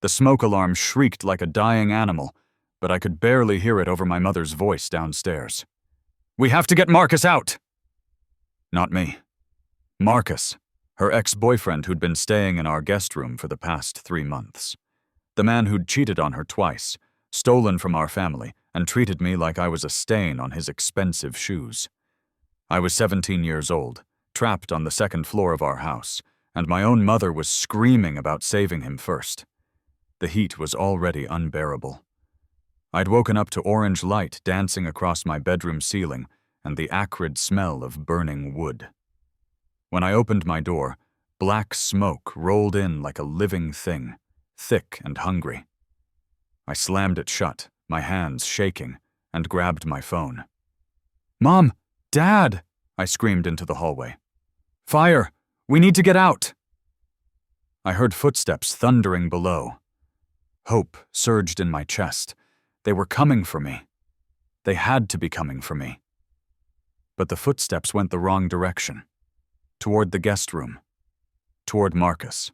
The smoke alarm shrieked like a dying animal, but I could barely hear it over my mother's voice downstairs. "We have to get Marcus out!" Not me. Marcus, her ex-boyfriend who'd been staying in our guest room for the past 3 months. The man who'd cheated on her twice, stolen from our family, and treated me like I was a stain on his expensive shoes. I was 17 years old, trapped on the second floor of our house, and my own mother was screaming about saving him first. The heat was already unbearable. I'd woken up to orange light dancing across my bedroom ceiling and the acrid smell of burning wood. When I opened my door, black smoke rolled in like a living thing, thick and hungry. I slammed it shut, my hands shaking, and grabbed my phone. "Mom! Dad!" I screamed into the hallway. "Fire! We need to get out!" I heard footsteps thundering below. Hope surged in my chest. They were coming for me. They had to be coming for me. But the footsteps went the wrong direction. Toward the guest room. Toward Marcus.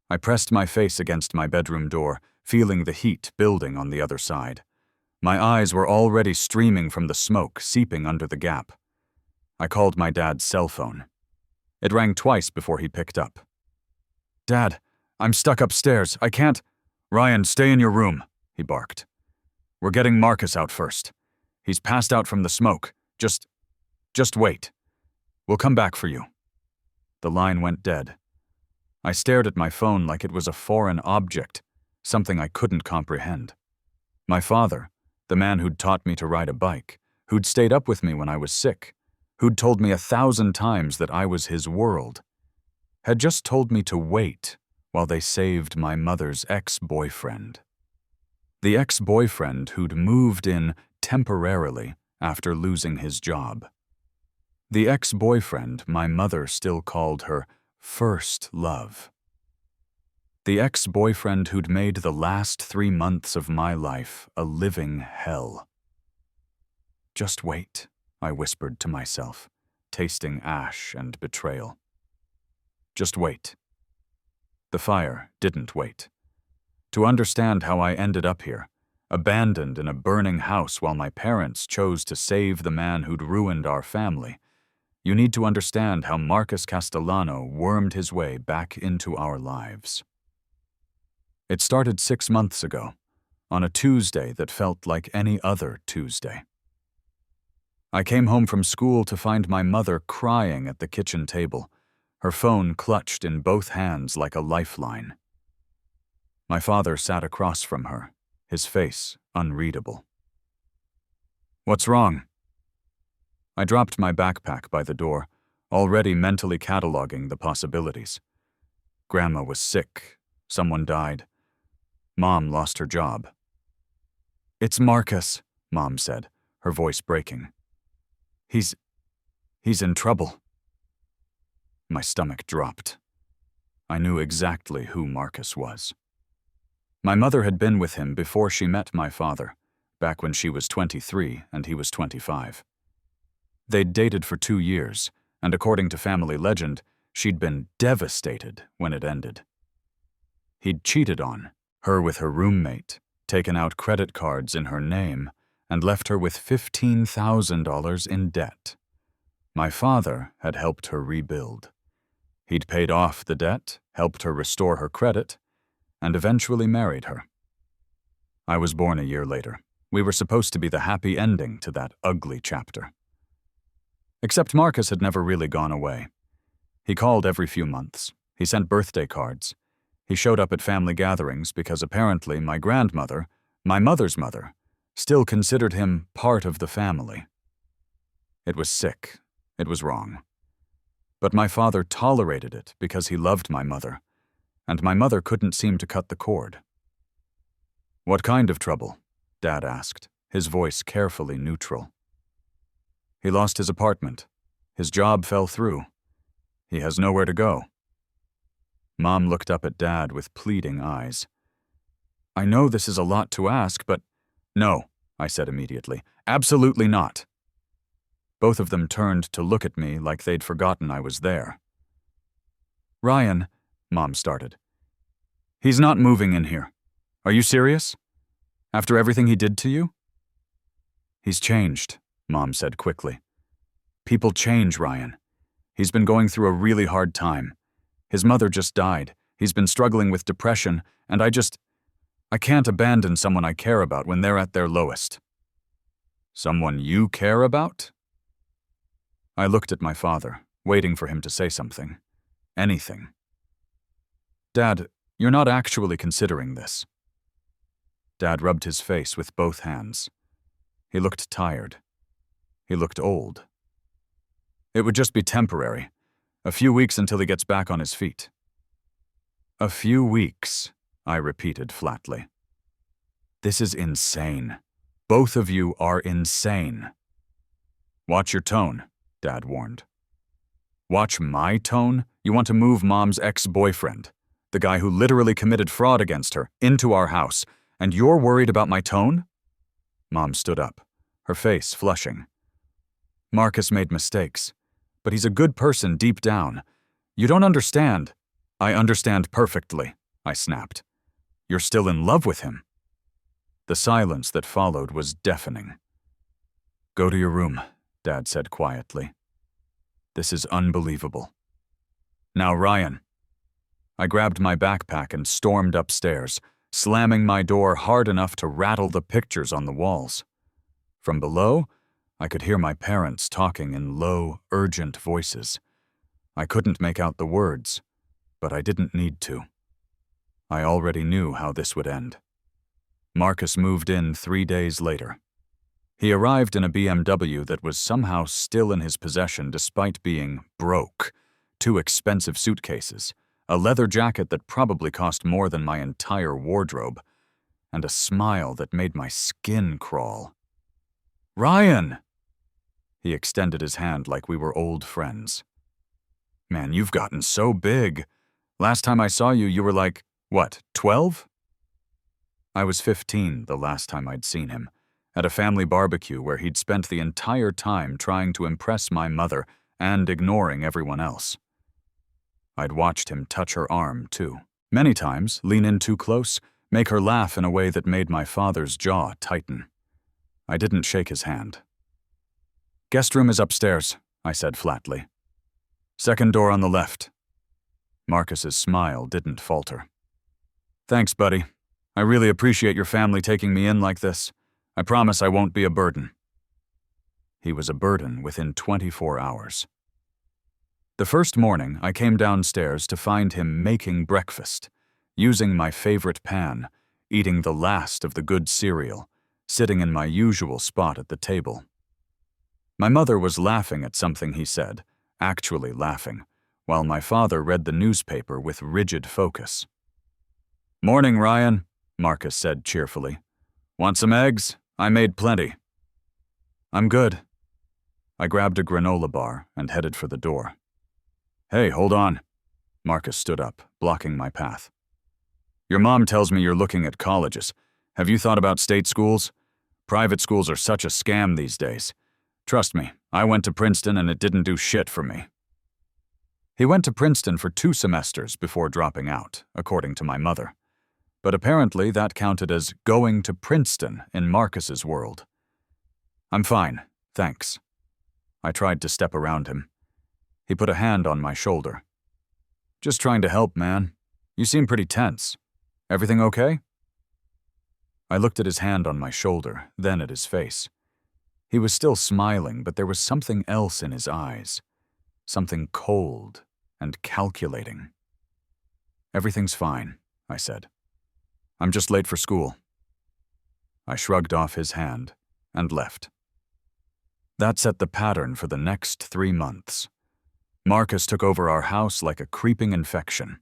I pressed my face against my bedroom door, feeling the heat building on the other side. My eyes were already streaming from the smoke seeping under the gap. I called my dad's cell phone. It rang twice before he picked up. "Dad, I'm stuck upstairs. I can't—" "Ryan, stay in your room," he barked. "We're getting Marcus out first. He's passed out from the smoke. Just wait. We'll come back for you." The line went dead. I stared at my phone like it was a foreign object, something I couldn't comprehend. My father, the man who'd taught me to ride a bike, who'd stayed up with me when I was sick, who'd told me 1,000 times that I was his world, had just told me to wait while they saved my mother's ex-boyfriend. The ex-boyfriend who'd moved in temporarily after losing his job. The ex-boyfriend my mother still called her first love. The ex-boyfriend who'd made the last 3 months of my life a living hell. "Just wait," I whispered to myself, tasting ash and betrayal. Just wait. The fire didn't wait. To understand how I ended up here, abandoned in a burning house while my parents chose to save the man who'd ruined our family, you need to understand how Marcus Castellano wormed his way back into our lives. It started 6 months ago, on a Tuesday that felt like any other Tuesday. I came home from school to find my mother crying at the kitchen table, her phone clutched in both hands like a lifeline. My father sat across from her, his face unreadable. "What's wrong?" I dropped my backpack by the door, already mentally cataloging the possibilities. Grandma was sick. Someone died. Mom lost her job. "It's Marcus," Mom said, her voice breaking. He's in trouble." My stomach dropped. I knew exactly who Marcus was. My mother had been with him before she met my father, back when she was 23 and he was 25. They'd dated for 2 years, and according to family legend, she'd been devastated when it ended. He'd cheated on her with her roommate, taken out credit cards in her name, and left her with $15,000 in debt. My father had helped her rebuild. He'd paid off the debt, helped her restore her credit, and eventually married her. I was born a year later. We were supposed to be the happy ending to that ugly chapter. Except Marcus had never really gone away. He called every few months. He sent birthday cards. He showed up at family gatherings because apparently my grandmother, my mother's mother, still considered him part of the family. It was sick. It was wrong. But my father tolerated it because he loved my mother, and my mother couldn't seem to cut the cord. "What kind of trouble?" Dad asked, his voice carefully neutral. "He lost his apartment. His job fell through. He has nowhere to go." Mom looked up at Dad with pleading eyes. "I know this is a lot to ask, but—" "No," I said immediately. "Absolutely not." Both of them turned to look at me like they'd forgotten I was there. "Ryan," Mom started. He's not moving in here. Are you serious? After everything he did to you? He's changed, Mom said quickly. People change, Ryan. He's been going through a really hard time. His mother just died. He's been struggling with depression, and I can't abandon someone I care about when they're at their lowest. Someone you care about? I looked at my father, waiting for him to say something. Anything. Dad, you're not actually considering this. Dad rubbed his face with both hands. He looked tired. He looked old. It would just be temporary. A few weeks until he gets back on his feet. A few weeks, I repeated flatly. This is insane. Both of you are insane. Watch your tone, Dad warned. Watch my tone? You want to move Mom's ex-boyfriend, the guy who literally committed fraud against her, into our house, and you're worried about my tone? Mom stood up, her face flushing. Marcus made mistakes, but he's a good person deep down. You don't understand. I understand perfectly, I snapped. You're still in love with him. The silence that followed was deafening. Go to your room, Dad said quietly. This is unbelievable. Now, Ryan. I grabbed my backpack and stormed upstairs, slamming my door hard enough to rattle the pictures on the walls. From below, I could hear my parents talking in low, urgent voices. I couldn't make out the words, but I didn't need to. I already knew how this would end. Marcus moved in 3 days later. He arrived in a BMW that was somehow still in his possession despite being broke, 2 expensive suitcases, a leather jacket that probably cost more than my entire wardrobe, and a smile that made my skin crawl. Ryan! He extended his hand like we were old friends. Man, you've gotten so big. Last time I saw you, you were like, what, 12? I was 15 the last time I'd seen him, at a family barbecue where he'd spent the entire time trying to impress my mother and ignoring everyone else. I'd watched him touch her arm, too. Many times, lean in too close, make her laugh in a way that made my father's jaw tighten. I didn't shake his hand. Guest room is upstairs, I said flatly. Second door on the left. Marcus's smile didn't falter. Thanks, buddy. I really appreciate your family taking me in like this. I promise I won't be a burden. He was a burden within 24 hours. The first morning, I came downstairs to find him making breakfast, using my favorite pan, eating the last of the good cereal, sitting in my usual spot at the table. My mother was laughing at something he said, actually laughing, while my father read the newspaper with rigid focus. Morning, Ryan, Marcus said cheerfully. Want some eggs? I made plenty. I'm good. I grabbed a granola bar and headed for the door. Hey, hold on. Marcus stood up, blocking my path. Your mom tells me you're looking at colleges. Have you thought about state schools? Private schools are such a scam these days. Trust me, I went to Princeton and it didn't do shit for me. He went to Princeton for 2 semesters before dropping out, according to my mother. But apparently that counted as going to Princeton in Marcus's world. I'm fine, thanks. I tried to step around him. He put a hand on my shoulder. Just trying to help, man. You seem pretty tense. Everything okay? I looked at his hand on my shoulder, then at his face. He was still smiling, but there was something else in his eyes. Something cold and calculating. Everything's fine, I said. I'm just late for school. I shrugged off his hand and left. That set the pattern for the next 3 months. Marcus took over our house like a creeping infection.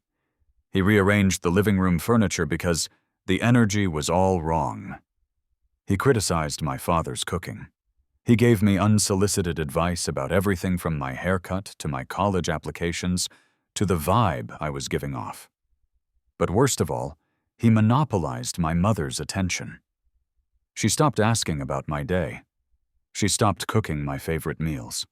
He rearranged the living room furniture because the energy was all wrong. He criticized my father's cooking. He gave me unsolicited advice about everything from my haircut to my college applications to the vibe I was giving off. But worst of all, he monopolized my mother's attention. She stopped asking about my day. She stopped cooking my favorite meals.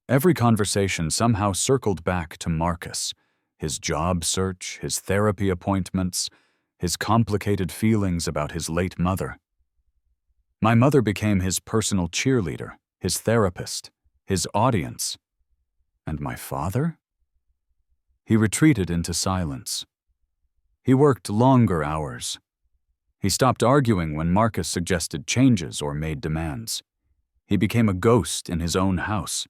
Every conversation somehow circled back to Marcus, his job search, his therapy appointments, his complicated feelings about his late mother. My mother became his personal cheerleader, his therapist, his audience. And my father? He retreated into silence. He worked longer hours. He stopped arguing when Marcus suggested changes or made demands. He became a ghost in his own house.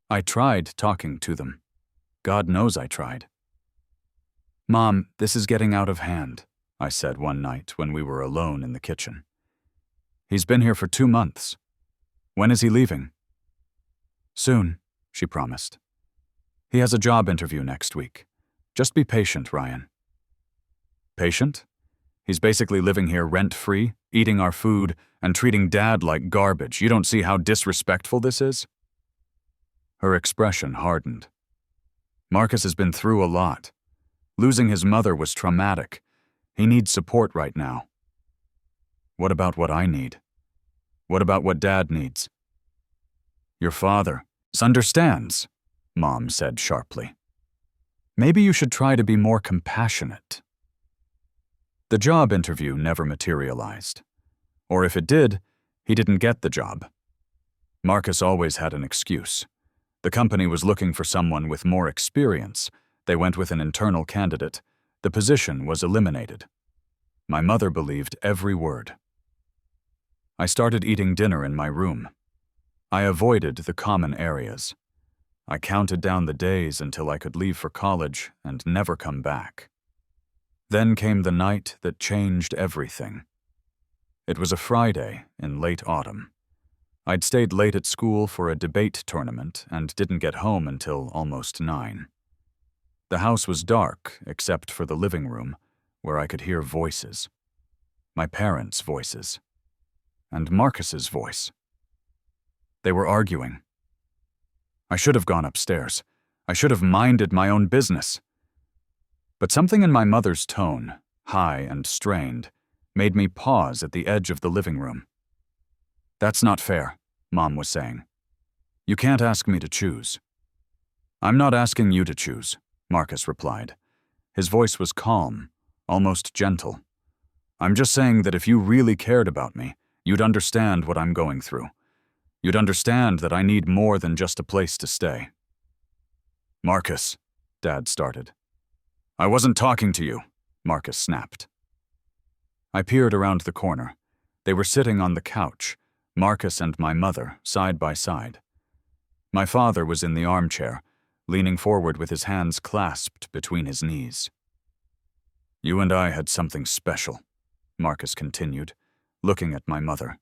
I tried talking to them. God knows I tried. "Mom, this is getting out of hand," I said one night when we were alone in the kitchen. "He's been here for 2 months. When is he leaving?" "Soon," she promised. "He has a job interview next week. Just be patient, Ryan." Patient? He's basically living here rent-free, eating our food, and treating Dad like garbage. You don't see how disrespectful this is? Her expression hardened. Marcus has been through a lot. Losing his mother was traumatic. He needs support right now. What about what I need? What about what Dad needs? Your father understands, Mom said sharply. Maybe you should try to be more compassionate. The job interview never materialized. Or if it did, he didn't get the job. Marcus always had an excuse. The company was looking for someone with more experience. They went with an internal candidate. The position was eliminated. My mother believed every word. I started eating dinner in my room. I avoided the common areas. I counted down the days until I could leave for college and never come back. Then came the night that changed everything. It was a Friday in late autumn. I'd stayed late at school for a debate tournament and didn't get home until almost 9. The house was dark except for the living room, where I could hear voices. My parents' voices. And Marcus's voice. They were arguing. I should have gone upstairs. I should have minded my own business. But something in my mother's tone, high and strained, made me pause at the edge of the living room. That's not fair, Mom was saying. You can't ask me to choose. I'm not asking you to choose, Marcus replied. His voice was calm, almost gentle. I'm just saying that if you really cared about me, you'd understand what I'm going through. You'd understand that I need more than just a place to stay. Marcus, Dad started. I wasn't talking to you, Marcus snapped. I peered around the corner. They were sitting on the couch, Marcus and my mother, side by side. My father was in the armchair, leaning forward with his hands clasped between his knees. You and I had something special, Marcus continued, looking at my mother.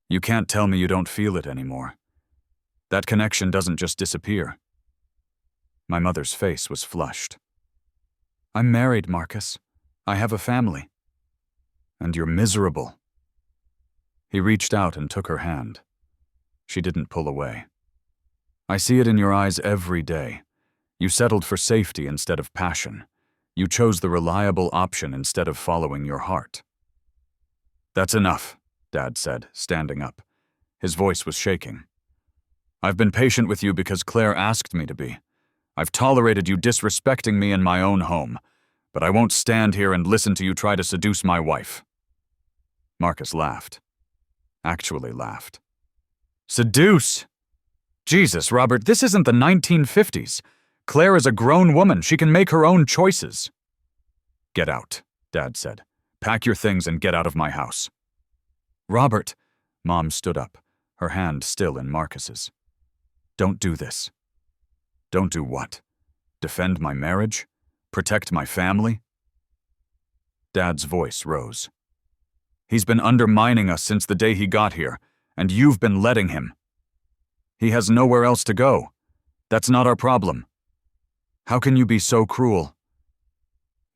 You can't tell me you don't feel it anymore. That connection doesn't just disappear. My mother's face was flushed. I'm married, Marcus. I have a family. And you're miserable. He reached out and took her hand. She didn't pull away. I see it in your eyes every day. You settled for safety instead of passion. You chose the reliable option instead of following your heart. That's enough, Dad said, standing up. His voice was shaking. I've been patient with you because Claire asked me to be. I've tolerated you disrespecting me in my own home, but I won't stand here and listen to you try to seduce my wife. Marcus laughed. Actually laughed. Seduce? Jesus, Robert, this isn't the 1950s. Claire is a grown woman. She can make her own choices. Get out, Dad said. Pack your things and get out of my house. Robert, Mom stood up, her hand still in Marcus's. Don't do this. Don't do what? Defend my marriage? Protect my family? Dad's voice rose. He's been undermining us since the day he got here, and you've been letting him. He has nowhere else to go. That's not our problem. How can you be so cruel?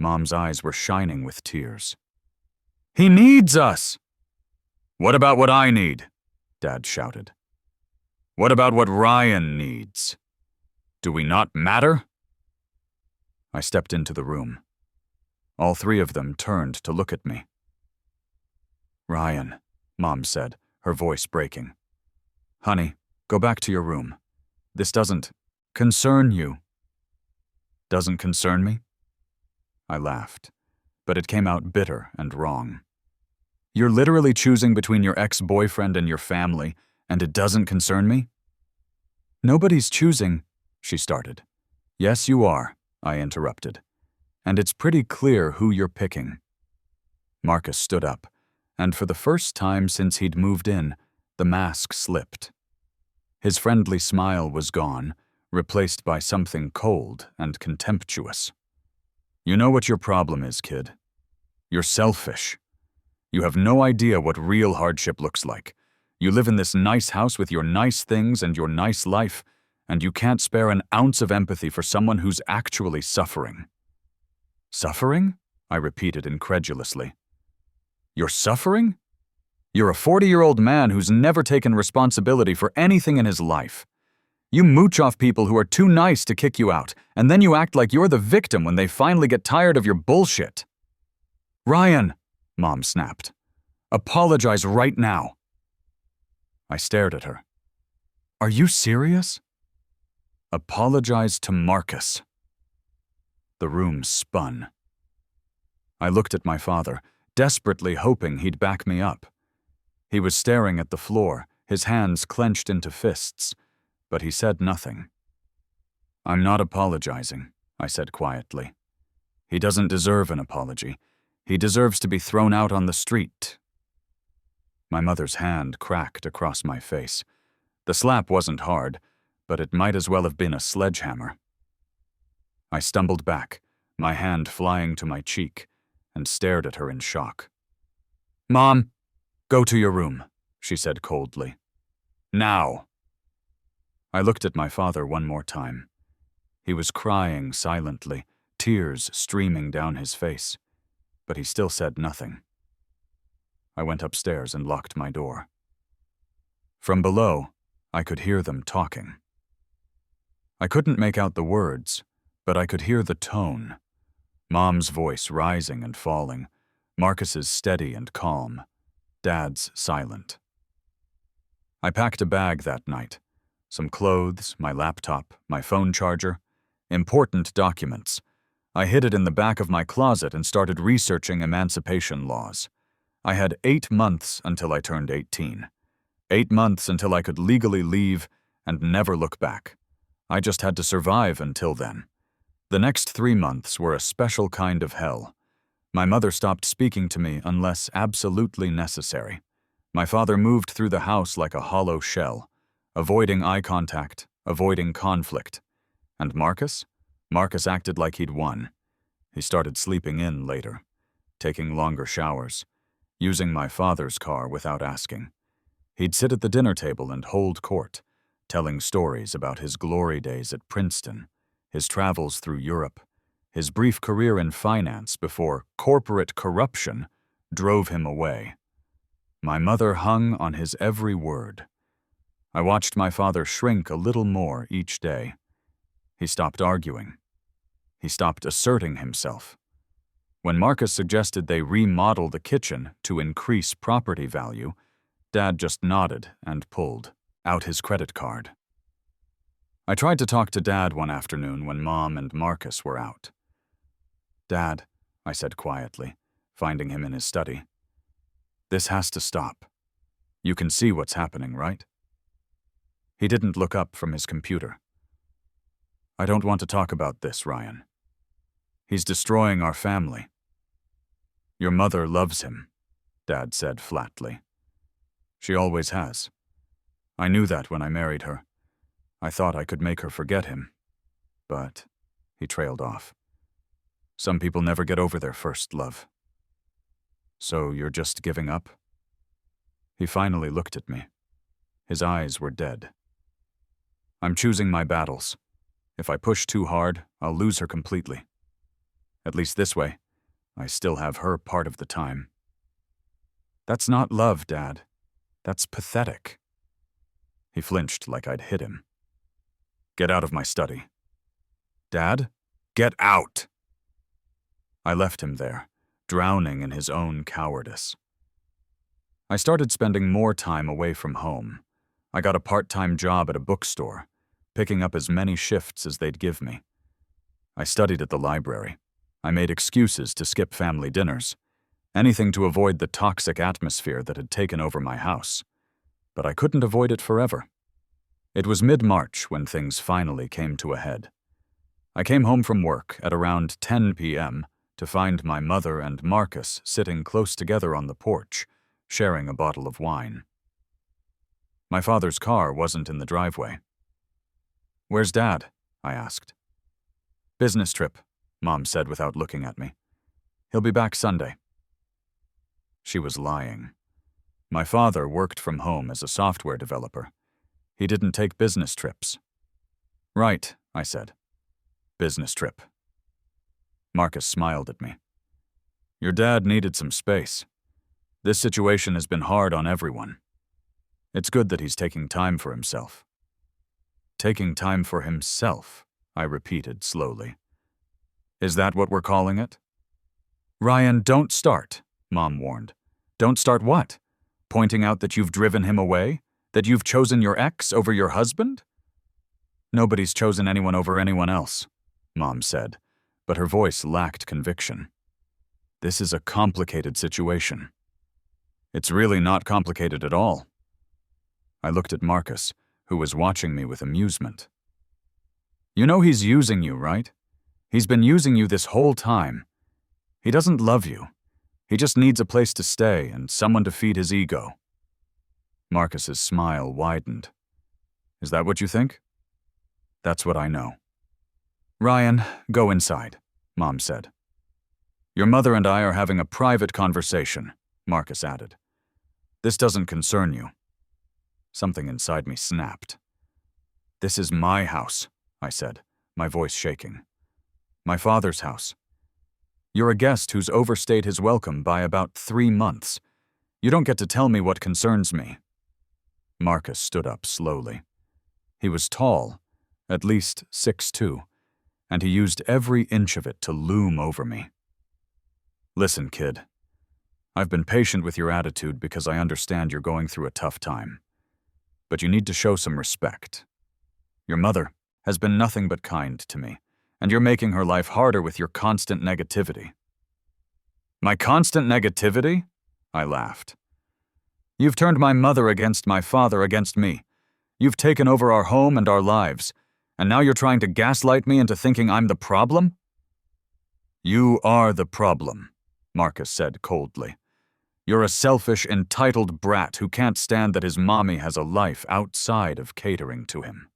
Mom's eyes were shining with tears. He needs us! What about what I need? Dad shouted. What about what Ryan needs? Do we not matter? I stepped into the room. All 3 of them turned to look at me. Ryan, Mom said, her voice breaking. Honey, go back to your room. This doesn't concern you. Doesn't concern me? I laughed, but it came out bitter and wrong. You're literally choosing between your ex-boyfriend and your family, and it doesn't concern me? Nobody's choosing, she started. Yes, you are, I interrupted. And it's pretty clear who you're picking. Marcus stood up, and for the first time since he'd moved in, the mask slipped. His friendly smile was gone, replaced by something cold and contemptuous. You know what your problem is, kid. You're selfish. You have no idea what real hardship looks like. You live in this nice house with your nice things and your nice life, and you can't spare an ounce of empathy for someone who's actually suffering. Suffering? I repeated incredulously. You're suffering? You're a 40-year-old man who's never taken responsibility for anything in his life. You mooch off people who are too nice to kick you out, and then you act like you're the victim when they finally get tired of your bullshit. Ryan, Mom snapped. Apologize right now. I stared at her. Are you serious? Apologize to Marcus. The room spun. I looked at my father, desperately hoping he'd back me up. He was staring at the floor, his hands clenched into fists, but he said nothing. I'm not apologizing, I said quietly. He doesn't deserve an apology. He deserves to be thrown out on the street. My mother's hand cracked across my face. The slap wasn't hard, but it might as well have been a sledgehammer. I stumbled back, my hand flying to my cheek, and stared at her in shock. Mom, go to your room, she said coldly. Now. I looked at my father one more time. He was crying silently, tears streaming down his face, but he still said nothing. I went upstairs and locked my door. From below, I could hear them talking. I couldn't make out the words, but I could hear the tone. Mom's voice rising and falling, Marcus's steady and calm, Dad's silent. I packed a bag that night. Some clothes, my laptop, my phone charger, important documents. I hid it in the back of my closet and started researching emancipation laws. I had 8 months until I turned 18. 8 months until I could legally leave and never look back. I just had to survive until then. The next 3 months were a special kind of hell. My mother stopped speaking to me unless absolutely necessary. My father moved through the house like a hollow shell, avoiding eye contact, avoiding conflict. And Marcus? Marcus acted like he'd won. He started sleeping in later, taking longer showers, using my father's car without asking. He'd sit at the dinner table and hold court, telling stories about his glory days at Princeton, his travels through Europe, his brief career in finance before corporate corruption drove him away. My mother hung on his every word. I watched my father shrink a little more each day. He stopped arguing. He stopped asserting himself. When Marcus suggested they remodel the kitchen to increase property value, Dad just nodded and pulled out his credit card. I tried to talk to Dad one afternoon when Mom and Marcus were out. Dad, I said quietly, finding him in his study. This has to stop. You can see what's happening, right? He didn't look up from his computer. I don't want to talk about this, Ryan. He's destroying our family. Your mother loves him, Dad said flatly. She always has. I knew that when I married her. I thought I could make her forget him. But he trailed off. Some people never get over their first love. So you're just giving up? He finally looked at me. His eyes were dead. I'm choosing my battles. If I push too hard, I'll lose her completely. At least this way, I still have her part of the time. That's not love, Dad. That's pathetic. He flinched like I'd hit him. Get out of my study. Dad? Get out! I left him there, drowning in his own cowardice. I started spending more time away from home. I got a part-time job at a bookstore, picking up as many shifts as they'd give me. I studied at the library. I made excuses to skip family dinners. Anything to avoid the toxic atmosphere that had taken over my house. But I couldn't avoid it forever. It was mid-March when things finally came to a head. I came home from work at around 10 p.m. to find my mother and Marcus sitting close together on the porch, sharing a bottle of wine. My father's car wasn't in the driveway. "Where's Dad?" I asked. "Business trip," Mom said without looking at me. "He'll be back Sunday." She was lying. My father worked from home as a software developer. He didn't take business trips. "Right," I said. "Business trip." Marcus smiled at me. "Your dad needed some space. This situation has been hard on everyone. It's good that he's taking time for himself." "Taking time for himself," I repeated slowly. "Is that what we're calling it?" "Ryan, don't start," Mom warned. "Don't start what? Pointing out that you've driven him away? That you've chosen your ex over your husband?" "Nobody's chosen anyone over anyone else," Mom said, but her voice lacked conviction. "This is a complicated situation." "It's really not complicated at all." I looked at Marcus, who was watching me with amusement. "You know he's using you, right? He's been using you this whole time. He doesn't love you. He just needs a place to stay and someone to feed his ego." Marcus's smile widened. "Is that what you think?" "That's what I know." "Ryan, go inside," Mom said. "Your mother and I are having a private conversation," Marcus added. "This doesn't concern you." Something inside me snapped. "This is my house," I said, my voice shaking. "My father's house. You're a guest who's overstayed his welcome by about 3 months. You don't get to tell me what concerns me." Marcus stood up slowly. He was tall, at least 6'2", and he used every inch of it to loom over me. "Listen, kid. I've been patient with your attitude because I understand you're going through a tough time. But you need to show some respect. Your mother has been nothing but kind to me, and you're making her life harder with your constant negativity." "My constant negativity?" I laughed. "You've turned my mother against my father against me. You've taken over our home and our lives, and now you're trying to gaslight me into thinking I'm the problem?" "You are the problem," Marcus said coldly. "You're a selfish, entitled brat who can't stand that his mommy has a life outside of catering to him."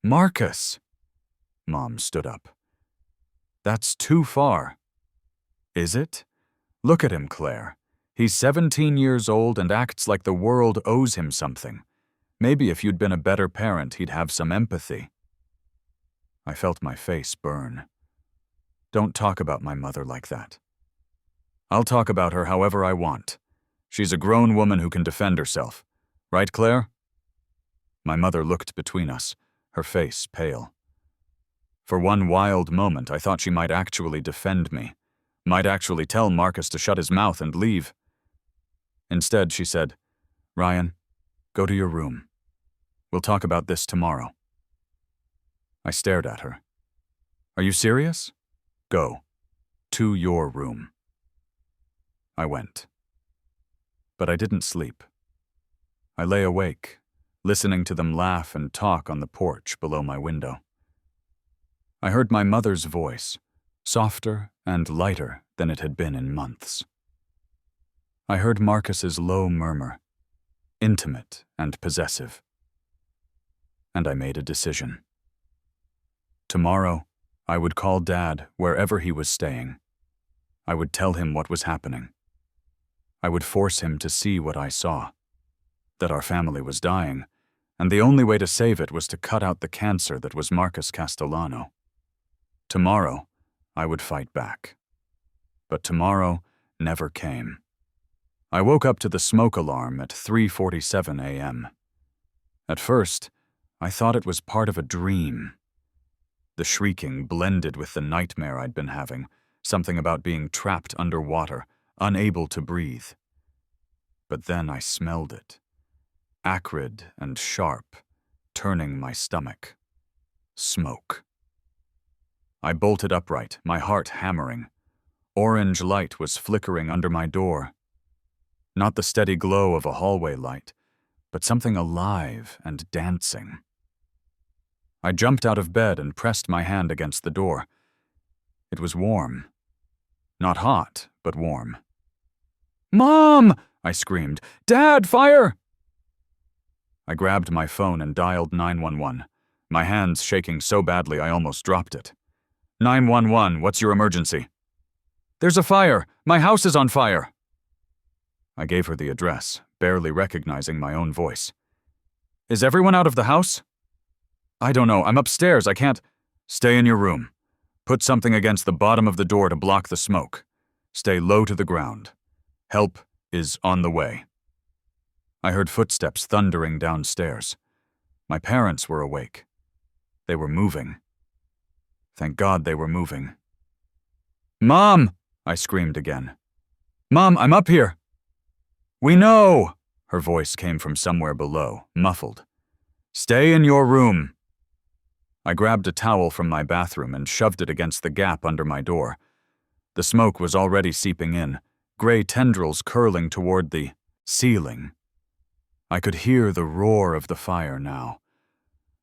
"Marcus!" Mom stood up. "That's too far." "Is it? Look at him, Claire. He's 17 years old and acts like the world owes him something. Maybe if you'd been a better parent, he'd have some empathy." I felt my face burn. "Don't talk about my mother like that." "I'll talk about her however I want. She's a grown woman who can defend herself. Right, Claire?" My mother looked between us, her face pale. For one wild moment, I thought she might actually defend me, might actually tell Marcus to shut his mouth and leave. Instead, she said, "Ryan, go to your room. We'll talk about this tomorrow." I stared at her. "Are you serious? Go. To your room." I went. But I didn't sleep. I lay awake, listening to them laugh and talk on the porch below my window. I heard my mother's voice, softer and lighter than it had been in months. I heard Marcus's low murmur, intimate and possessive. And I made a decision. Tomorrow, I would call Dad wherever he was staying. I would tell him what was happening. I would force him to see what I saw, that our family was dying, and the only way to save it was to cut out the cancer that was Marcus Castellano. Tomorrow, I would fight back. But tomorrow never came. I woke up to the smoke alarm at 3:47 a.m. At first, I thought it was part of a dream. The shrieking blended with the nightmare I'd been having, something about being trapped underwater, unable to breathe. But then I smelled it. Acrid and sharp, turning my stomach. Smoke. I bolted upright, my heart hammering. Orange light was flickering under my door. Not the steady glow of a hallway light, but something alive and dancing. I jumped out of bed and pressed my hand against the door. It was warm. Not hot, but warm. "Mom!" I screamed. "Dad, fire!" I grabbed my phone and dialed 911, my hands shaking so badly I almost dropped it. 911, what's your emergency? There's a fire! My house is on fire! I gave her the address, barely recognizing my own voice. Is everyone out of the house? I don't know, I'm upstairs, I can't. Stay in your room. Put something against the bottom of the door to block the smoke. Stay low to the ground. Help is on the way. I heard footsteps thundering downstairs. My parents were awake. They were moving. Thank God they were moving. Mom! I screamed again. Mom, I'm up here! We know! Her voice came from somewhere below, muffled. Stay in your room. I grabbed a towel from my bathroom and shoved it against the gap under my door. The smoke was already seeping in, gray tendrils curling toward the ceiling. I could hear the roar of the fire now,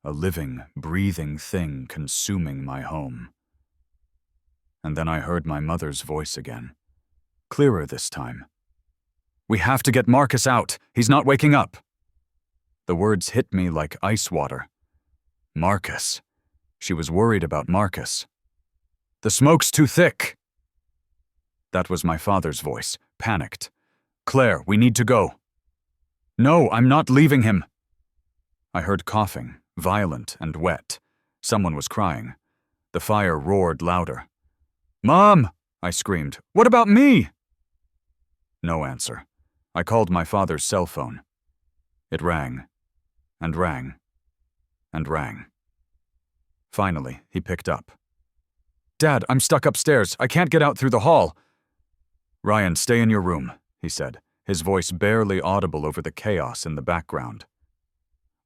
a living, breathing thing consuming my home. And then I heard my mother's voice again, clearer this time. We have to get Marcus out. He's not waking up. The words hit me like ice water. Marcus. She was worried about Marcus. The smoke's too thick. That was my father's voice, panicked. Claire, we need to go. No, I'm not leaving him. I heard coughing, violent and wet. Someone was crying. The fire roared louder. Mom! I screamed. What about me? No answer. I called my father's cell phone. It rang, and rang, and rang. Finally, he picked up. Dad, I'm stuck upstairs. I can't get out through the hall. Ryan, stay in your room, he said, his voice barely audible over the chaos in the background.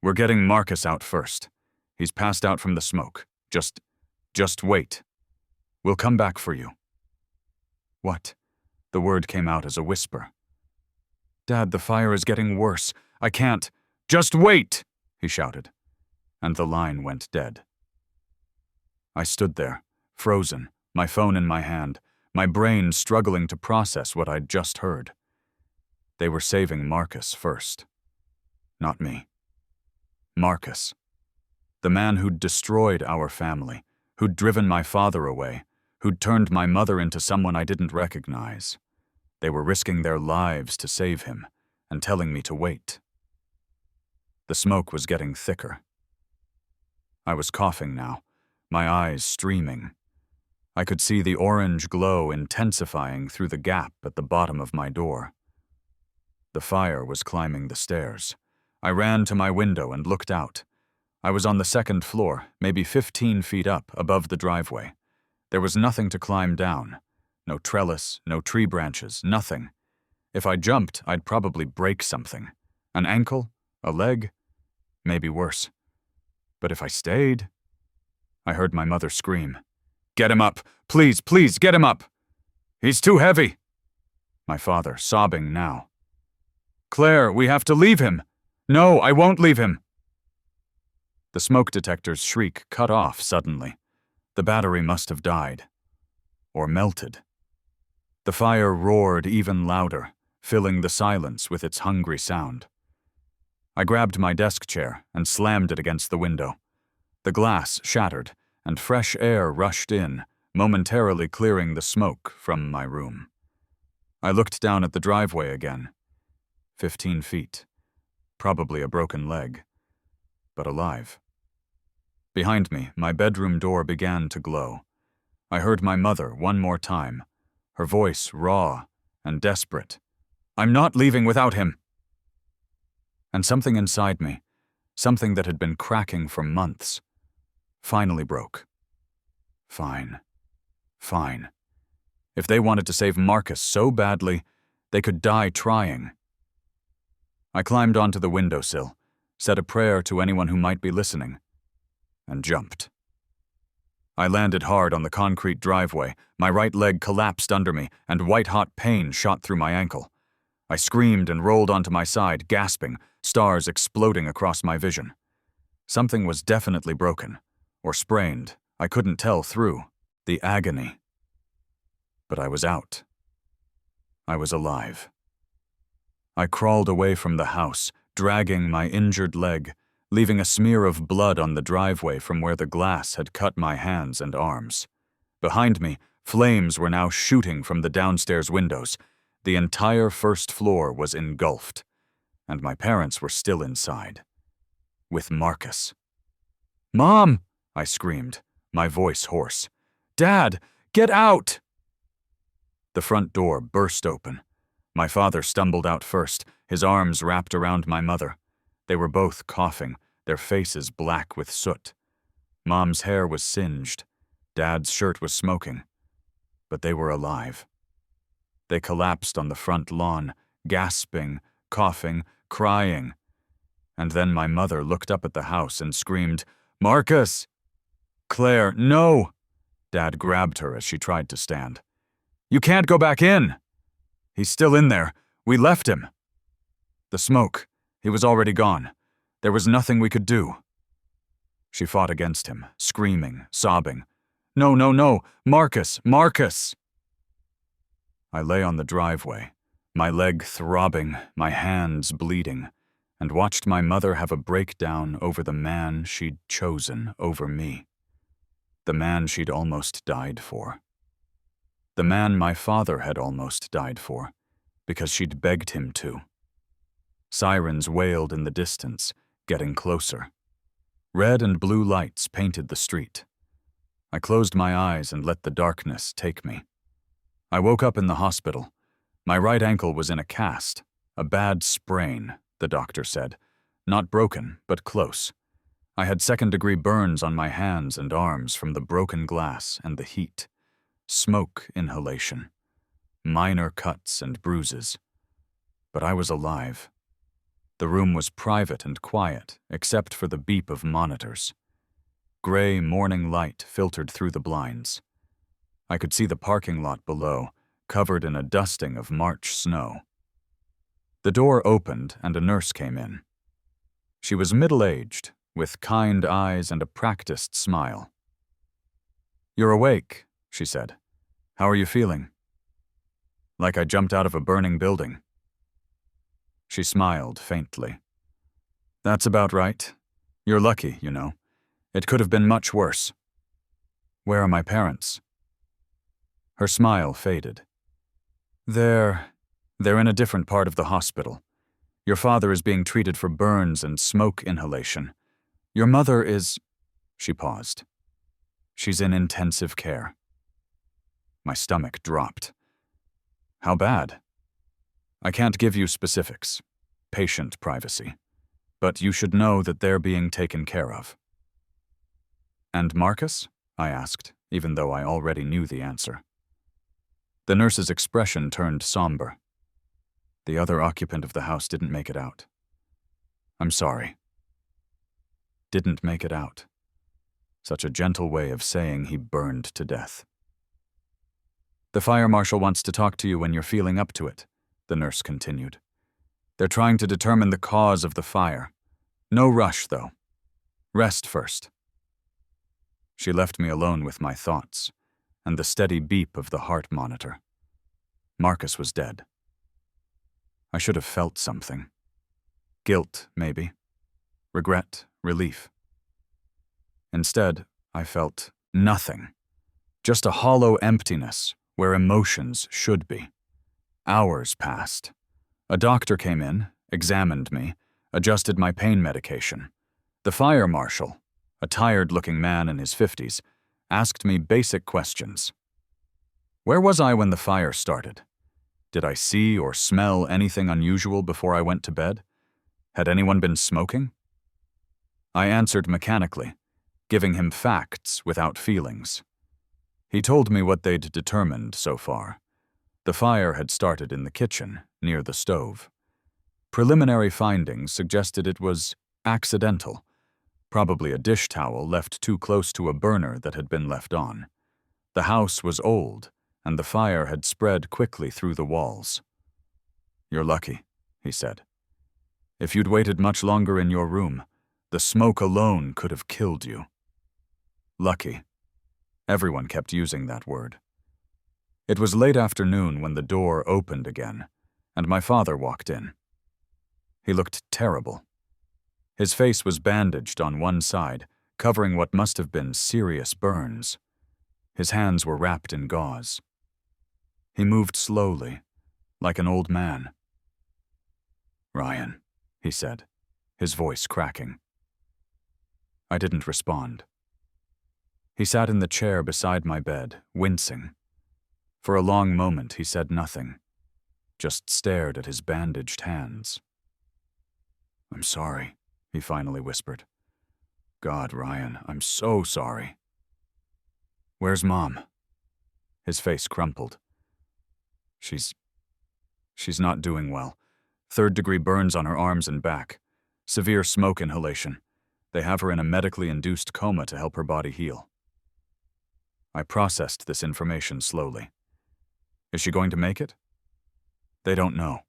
We're getting Marcus out first. He's passed out from the smoke. Just wait. We'll come back for you. What? The word came out as a whisper. Dad, the fire is getting worse. I can't. Just wait, he shouted. And the line went dead. I stood there, frozen, my phone in my hand, my brain struggling to process what I'd just heard. They were saving Marcus first. Not me. Marcus. The man who'd destroyed our family, who'd driven my father away, who'd turned my mother into someone I didn't recognize. They were risking their lives to save him, and telling me to wait. The smoke was getting thicker. I was coughing now, my eyes streaming. I could see the orange glow intensifying through the gap at the bottom of my door. The fire was climbing the stairs. I ran to my window and looked out. I was on the second floor, maybe 15 feet up above the driveway. There was nothing to climb down. No trellis, no tree branches, nothing. If I jumped, I'd probably break something. An ankle? A leg? Maybe worse. But if I stayed... I heard my mother scream. Get him up! Please, please, get him up! He's too heavy! My father, sobbing now. Claire, we have to leave him! No, I won't leave him! The smoke detector's shriek cut off suddenly. The battery must have died. Or melted. The fire roared even louder, filling the silence with its hungry sound. I grabbed my desk chair and slammed it against the window. The glass shattered, and fresh air rushed in, momentarily clearing the smoke from my room. I looked down at the driveway again. 15 feet. Probably a broken leg. But alive. Behind me, my bedroom door began to glow. I heard my mother one more time, her voice raw and desperate. I'm not leaving without him. And something inside me, something that had been cracking for months, finally broke. Fine. Fine. If they wanted to save Marcus so badly, they could die trying. I climbed onto the windowsill, said a prayer to anyone who might be listening, and jumped. I landed hard on the concrete driveway, my right leg collapsed under me, and white-hot pain shot through my ankle. I screamed and rolled onto my side, gasping, stars exploding across my vision. Something was definitely broken, or sprained. I couldn't tell through the agony. But I was out. I was alive. I crawled away from the house, dragging my injured leg, leaving a smear of blood on the driveway from where the glass had cut my hands and arms. Behind me, flames were now shooting from the downstairs windows. The entire first floor was engulfed, and my parents were still inside. With Marcus. "Mom!" I screamed, my voice hoarse. "Dad, get out!" The front door burst open. My father stumbled out first, his arms wrapped around my mother. They were both coughing, their faces black with soot. Mom's hair was singed. Dad's shirt was smoking. But they were alive. They collapsed on the front lawn, gasping, coughing, crying. And then my mother looked up at the house and screamed, "Marcus!" "Claire, no!" Dad grabbed her as she tried to stand. "You can't go back in!" "He's still in there. We left him." The smoke. He was already gone. There was nothing we could do. She fought against him, screaming, sobbing. "No, no, no! Marcus! Marcus!" I lay on the driveway, my leg throbbing, my hands bleeding, and watched my mother have a breakdown over the man she'd chosen over me. The man she'd almost died for. The man my father had almost died for, because she'd begged him to. Sirens wailed in the distance, getting closer. Red and blue lights painted the street. I closed my eyes and let the darkness take me. I woke up in the hospital. My right ankle was in a cast, a bad sprain, the doctor said. Not broken, but close. I had second-degree burns on my hands and arms from the broken glass and the heat. Smoke inhalation. Minor cuts and bruises. But I was alive. The room was private and quiet, except for the beep of monitors. Gray morning light filtered through the blinds. I could see the parking lot below, covered in a dusting of March snow. The door opened and a nurse came in. She was middle-aged, with kind eyes and a practiced smile. "You're awake," she said. "How are you feeling?" "Like I jumped out of a burning building." She smiled faintly. "That's about right. You're lucky, you know. It could have been much worse." "Where are my parents?" Her smile faded. They're in a different part of the hospital. Your father is being treated for burns and smoke inhalation. Your mother is—" She paused. "She's in intensive care." My stomach dropped. "How bad?" "I can't give you specifics. Patient privacy. But you should know that they're being taken care of." "And Marcus?" I asked, even though I already knew the answer. The nurse's expression turned somber. "The other occupant of the house didn't make it out." "I'm sorry." Didn't make it out. Such a gentle way of saying he burned to death. "The fire marshal wants to talk to you when you're feeling up to it," the nurse continued. "They're trying to determine the cause of the fire. No rush, though. Rest first." She left me alone with my thoughts, and the steady beep of the heart monitor. Marcus was dead. I should have felt something. Guilt, maybe. Regret, relief. Instead, I felt nothing. Just a hollow emptiness where emotions should be. Hours passed. A doctor came in, examined me, adjusted my pain medication. The fire marshal, a tired-looking man in his 50s, asked me basic questions. Where was I when the fire started? Did I see or smell anything unusual before I went to bed? Had anyone been smoking? I answered mechanically, giving him facts without feelings. He told me what they'd determined so far. The fire had started in the kitchen, near the stove. Preliminary findings suggested it was accidental, Probably a dish towel left too close to a burner that had been left on. The house was old, and the fire had spread quickly through the walls. "You're lucky," he said. "If you'd waited much longer in your room, the smoke alone could have killed you." Lucky. Everyone kept using that word. It was late afternoon when the door opened again, and my father walked in. He looked terrible. His face was bandaged on one side, covering what must have been serious burns. His hands were wrapped in gauze. He moved slowly, like an old man. "Ryan," he said, his voice cracking. I didn't respond. He sat in the chair beside my bed, wincing. For a long moment he said nothing, just stared at his bandaged hands. "I'm sorry," he finally whispered. "God, Ryan, I'm so sorry." "Where's Mom?" His face crumpled. She's not doing well. 3rd-degree burns on her arms and back. Severe smoke inhalation. They have her in a medically induced coma to help her body heal." I processed this information slowly. "Is she going to make it?" "They don't know."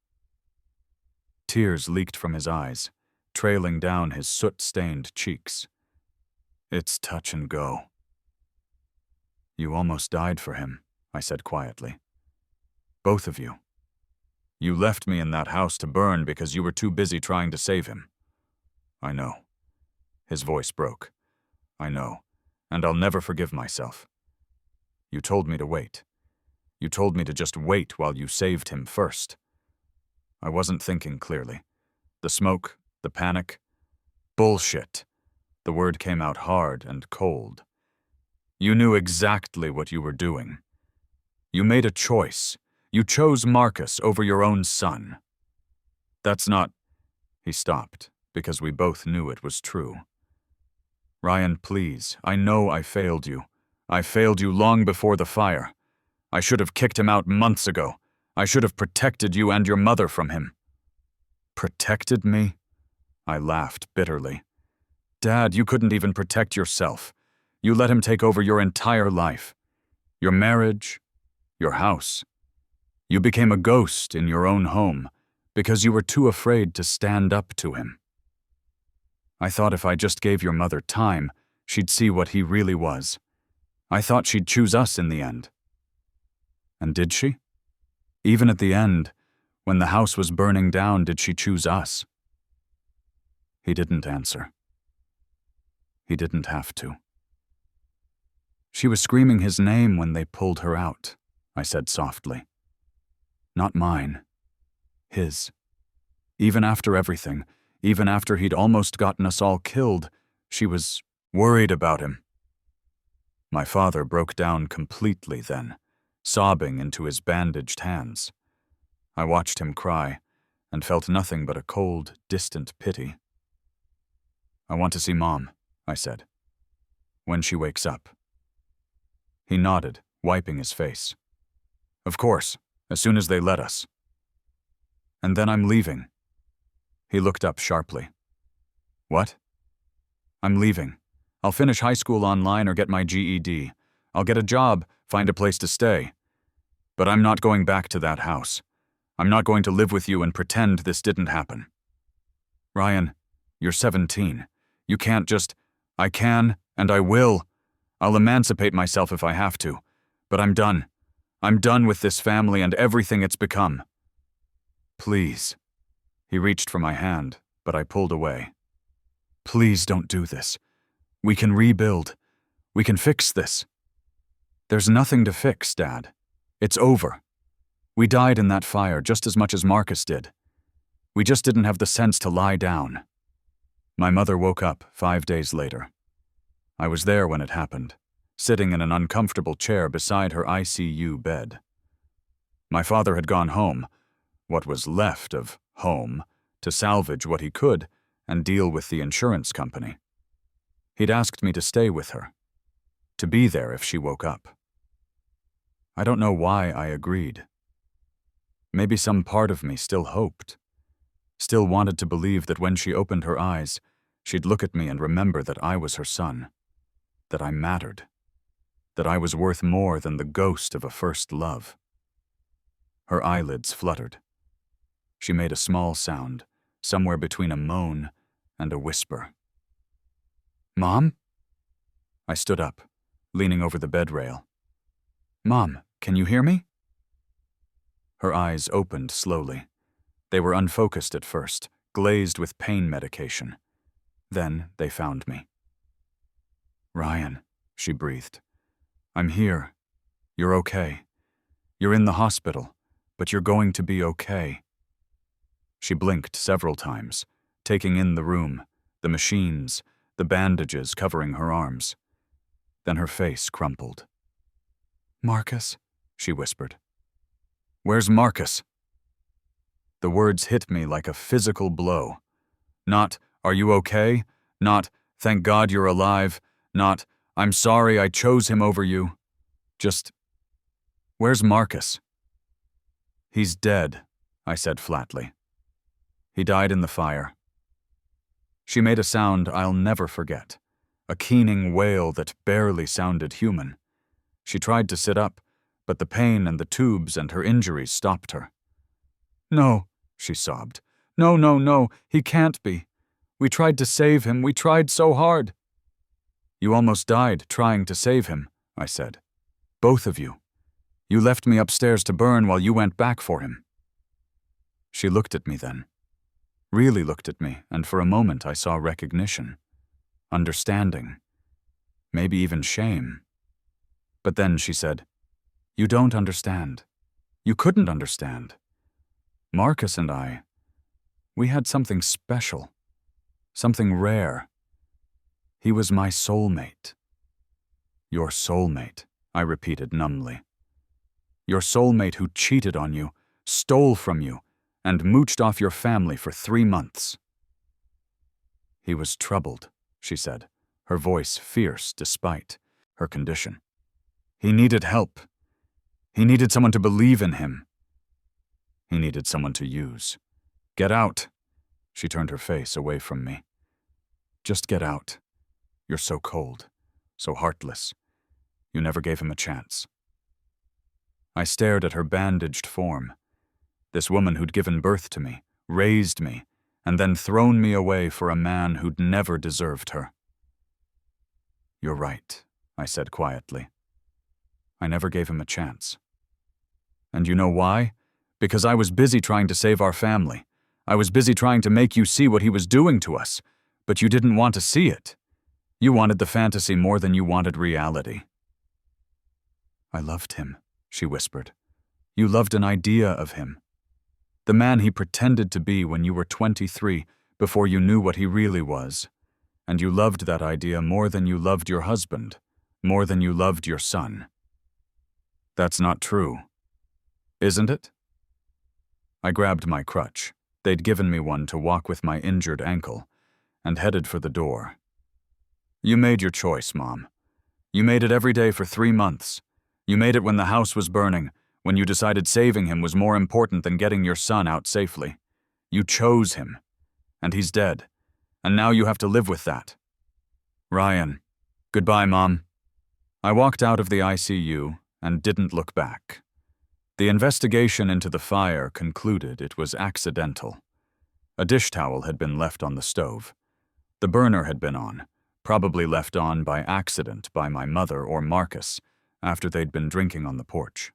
Tears leaked from his eyes, trailing down his soot-stained cheeks. "It's touch and go." "You almost died for him," I said quietly. "Both of you. You left me in that house to burn because you were too busy trying to save him." "I know." His voice broke. "I know, and I'll never forgive myself. You told me to wait. You told me to just wait while you saved him first." I wasn't thinking clearly. The smoke, the panic. Bullshit. The word came out hard and cold. "You knew exactly what you were doing. You made a choice. You chose Marcus over your own son. That's not—" He stopped, because we both knew it was true. "Ryan, please, I know I failed you. I failed you long before the fire. I should have kicked him out months ago. I should have protected you and your mother from him." "Protected me?" I laughed bitterly. "Dad, you couldn't even protect yourself. You let him take over your entire life. Your marriage, your house. You became a ghost in your own home because you were too afraid to stand up to him. I thought if I just gave your mother time, she'd see what he really was. I thought she'd choose us in the end." "And did she? Even at the end, when the house was burning down, did she choose us?" He didn't answer. He didn't have to. "She was screaming his name when they pulled her out," I said softly. "Not mine. His. Even after everything, even after he'd almost gotten us all killed, she was worried about him." My father broke down completely then, sobbing into his bandaged hands. I watched him cry, and felt nothing but a cold, distant pity. "I want to see Mom," I said. "When she wakes up." He nodded, wiping his face. "Of course, as soon as they let us." "And then I'm leaving." He looked up sharply. "What?" "I'm leaving. I'll finish high school online or get my GED. I'll get a job, find a place to stay. But I'm not going back to that house. I'm not going to live with you and pretend this didn't happen." "Ryan, you're 17. You can't just—" "I can, and I will. I'll emancipate myself if I have to. But I'm done. I'm done with this family and everything it's become." "Please." He reached for my hand, but I pulled away. "Please don't do this. We can rebuild. We can fix this." "There's nothing to fix, Dad. It's over. We died in that fire just as much as Marcus did. We just didn't have the sense to lie down." My mother woke up 5 days later. I was there when it happened, sitting in an uncomfortable chair beside her ICU bed. My father had gone home, what was left of home, to salvage what he could and deal with the insurance company. He'd asked me to stay with her, to be there if she woke up. I don't know why I agreed. Maybe some part of me still hoped, still wanted to believe that when she opened her eyes, She'd look at me and remember that I was her son, that I mattered, that I was worth more than the ghost of a first love. Her eyelids fluttered. She made a small sound, somewhere between a moan and a whisper. "Mom?" I stood up, leaning over the bed rail. "Mom, can you hear me?" Her eyes opened slowly. They were unfocused at first, glazed with pain medication. Then they found me. "Ryan," she breathed. "I'm here. You're okay. You're in the hospital, but you're going to be okay." She blinked several times, taking in the room, the machines, the bandages covering her arms. Then her face crumpled. "Marcus," she whispered. "Where's Marcus?" The words hit me like a physical blow. Not, "Are you okay?" Not, "Thank God you're alive." Not, "I'm sorry I chose him over you." Just, "Where's Marcus?" "He's dead," I said flatly. "He died in the fire." She made a sound I'll never forget, a keening wail that barely sounded human. She tried to sit up, but the pain and the tubes and her injuries stopped her. "No," she sobbed. "No, no, no, he can't be. We tried to save him, we tried so hard." "You almost died trying to save him," I said. "Both of you. You left me upstairs to burn while you went back for him." She looked at me then. Really looked at me, and for a moment I saw recognition, understanding, maybe even shame. But then she said, "You don't understand. You couldn't understand. Marcus and I, we had something special, something rare. He was my soulmate." "Your soulmate," I repeated numbly. "Your soulmate who cheated on you, stole from you, and mooched off your family for 3 months." "He was troubled," she said, her voice fierce despite her condition. "He needed help. He needed someone to believe in him. He needed someone to use. Get out." She turned her face away from me. "Just get out. You're so cold, so heartless. You never gave him a chance." I stared at her bandaged form. This woman who'd given birth to me, raised me, and then thrown me away for a man who'd never deserved her. "You're right," I said quietly. "I never gave him a chance. And you know why? Because I was busy trying to save our family. I was busy trying to make you see what he was doing to us, but you didn't want to see it. You wanted the fantasy more than you wanted reality." "I loved him," she whispered. "You loved an idea of him. The man he pretended to be when you were 23, before you knew what he really was. And you loved that idea more than you loved your husband, more than you loved your son. That's not true. Isn't it?" I grabbed my crutch. They'd given me one to walk with my injured ankle, and headed for the door. "You made your choice, Mom. You made it every day for 3 months. You made it when the house was burning, when you decided saving him was more important than getting your son out safely. You chose him, and he's dead, and now you have to live with that. Ryan, goodbye, Mom." I walked out of the ICU and didn't look back. The investigation into the fire concluded it was accidental. A dish towel had been left on the stove. The burner had been on, probably left on by accident by my mother or Marcus after they'd been drinking on the porch.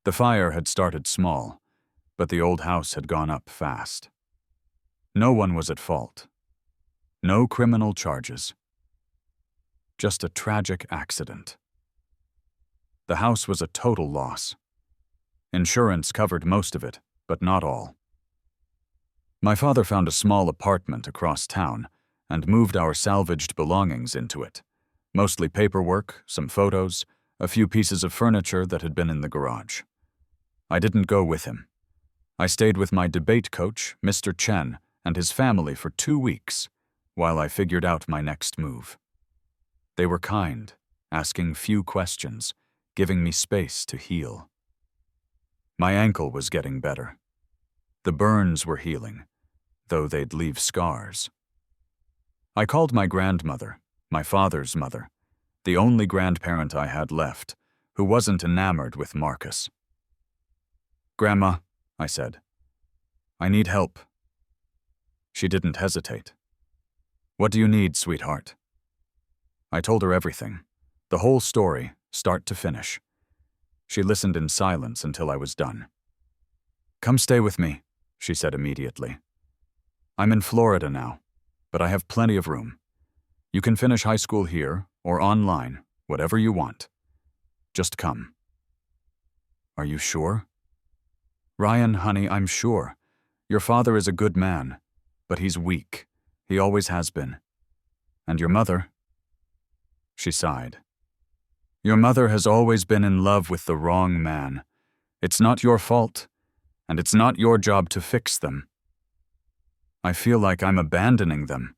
The fire had started small, but the old house had gone up fast. No one was at fault. No criminal charges. Just a tragic accident. The house was a total loss. Insurance covered most of it, but not all. My father found a small apartment across town and moved our salvaged belongings into it. Mostly paperwork, some photos, a few pieces of furniture that had been in the garage. I didn't go with him. I stayed with my debate coach, Mr. Chen, and his family for 2 weeks, while I figured out my next move. They were kind, asking few questions, giving me space to heal. My ankle was getting better. The burns were healing, though they'd leave scars. I called my grandmother, my father's mother, the only grandparent I had left, who wasn't enamored with Marcus. "Grandma," I said, "I need help." She didn't hesitate. "What do you need, sweetheart?" I told her everything, the whole story, start to finish. She listened in silence until I was done. "Come stay with me," she said immediately. "I'm in Florida now, but I have plenty of room. You can finish high school here or online, whatever you want. Just come." "Are you sure?" "Ryan, honey, I'm sure. Your father is a good man, but he's weak. He always has been. And your mother?" She sighed. "Your mother has always been in love with the wrong man. It's not your fault, and it's not your job to fix them." "I feel like I'm abandoning them."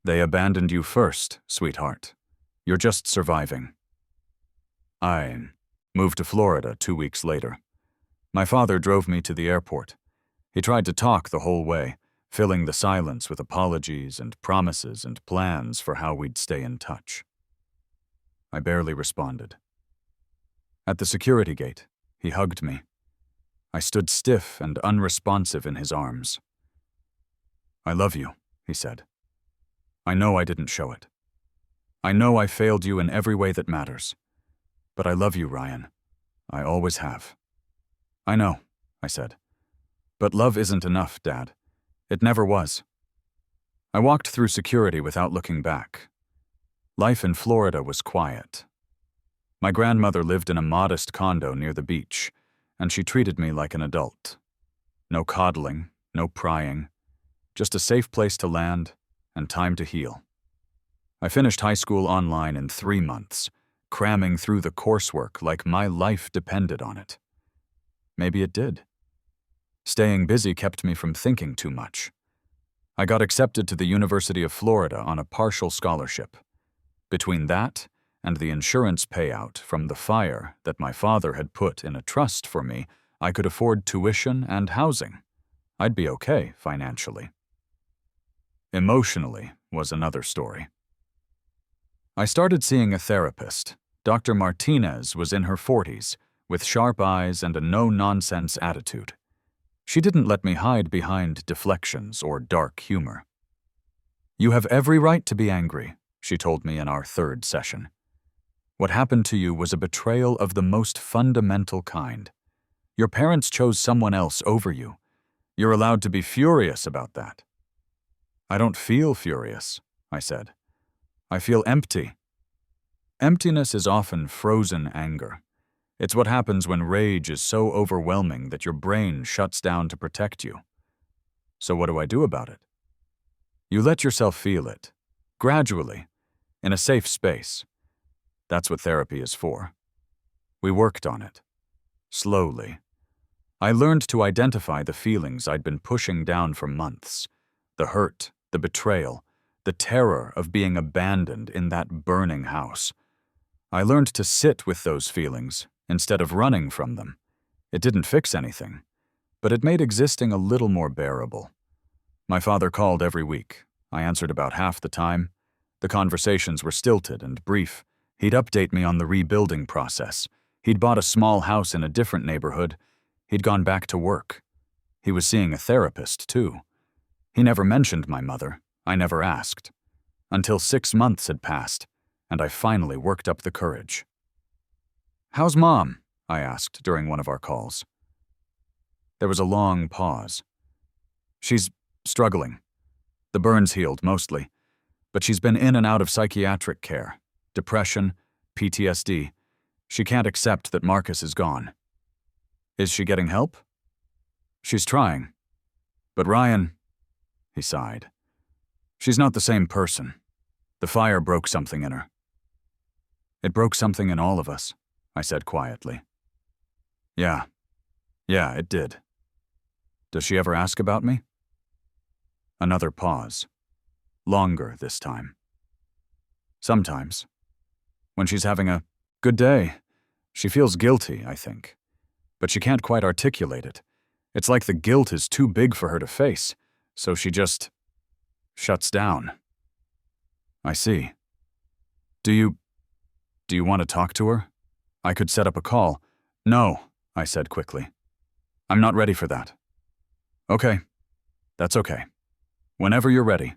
"They abandoned you first, sweetheart. You're just surviving." I moved to Florida 2 weeks later. My father drove me to the airport. He tried to talk the whole way, filling the silence with apologies and promises and plans for how we'd stay in touch. I barely responded. At the security gate, he hugged me. I stood stiff and unresponsive in his arms. "I love you," he said. "I know I didn't show it. I know I failed you in every way that matters. But I love you, Ryan. I always have." "I know," I said. "But love isn't enough, Dad. It never was." I walked through security without looking back. Life in Florida was quiet. My grandmother lived in a modest condo near the beach, and she treated me like an adult. No coddling, no prying, just a safe place to land and time to heal. I finished high school online in 3 months, cramming through the coursework like my life depended on it. Maybe it did. Staying busy kept me from thinking too much. I got accepted to the University of Florida on a partial scholarship. Between that and the insurance payout from the fire that my father had put in a trust for me, I could afford tuition and housing. I'd be okay financially. Emotionally was another story. I started seeing a therapist. Dr. Martinez was in her 40s, with sharp eyes and a no-nonsense attitude. She didn't let me hide behind deflections or dark humor. "You have every right to be angry," she told me in our 3rd session. "What happened to you was a betrayal of the most fundamental kind. Your parents chose someone else over you. You're allowed to be furious about that." "I don't feel furious," I said. "I feel empty." Emptiness is often frozen anger. It's what happens when rage is so overwhelming that your brain shuts down to protect you. So what do I do about it? You let yourself feel it, gradually, in a safe space. That's what therapy is for. We worked on it. Slowly. I learned to identify the feelings I'd been pushing down for months. The hurt, the betrayal, the terror of being abandoned in that burning house. I learned to sit with those feelings instead of running from them. It didn't fix anything, but it made existing a little more bearable. My father called every week. I answered about half the time. The conversations were stilted and brief. He'd update me on the rebuilding process. He'd bought a small house in a different neighborhood. He'd gone back to work. He was seeing a therapist, too. He never mentioned my mother. I never asked. Until 6 months had passed, and I finally worked up the courage. "How's Mom?" I asked during one of our calls. There was a long pause. "She's struggling. The burns healed, mostly, but she's been in and out of psychiatric care, depression, PTSD. She can't accept that Marcus is gone." "Is she getting help?" "She's trying. But Ryan," he sighed, "she's not the same person. The fire broke something in her." "It broke something in all of us," I said quietly. Yeah, it did. Does she ever ask about me?" Another pause. Longer this time. "Sometimes. When she's having a good day, she feels guilty, I think. But she can't quite articulate it. It's like the guilt is too big for her to face, so she just shuts down." I see. Do you want to talk to her? I could set up a call. No, I said quickly. I'm not ready for that. Okay, that's okay. Whenever you're ready.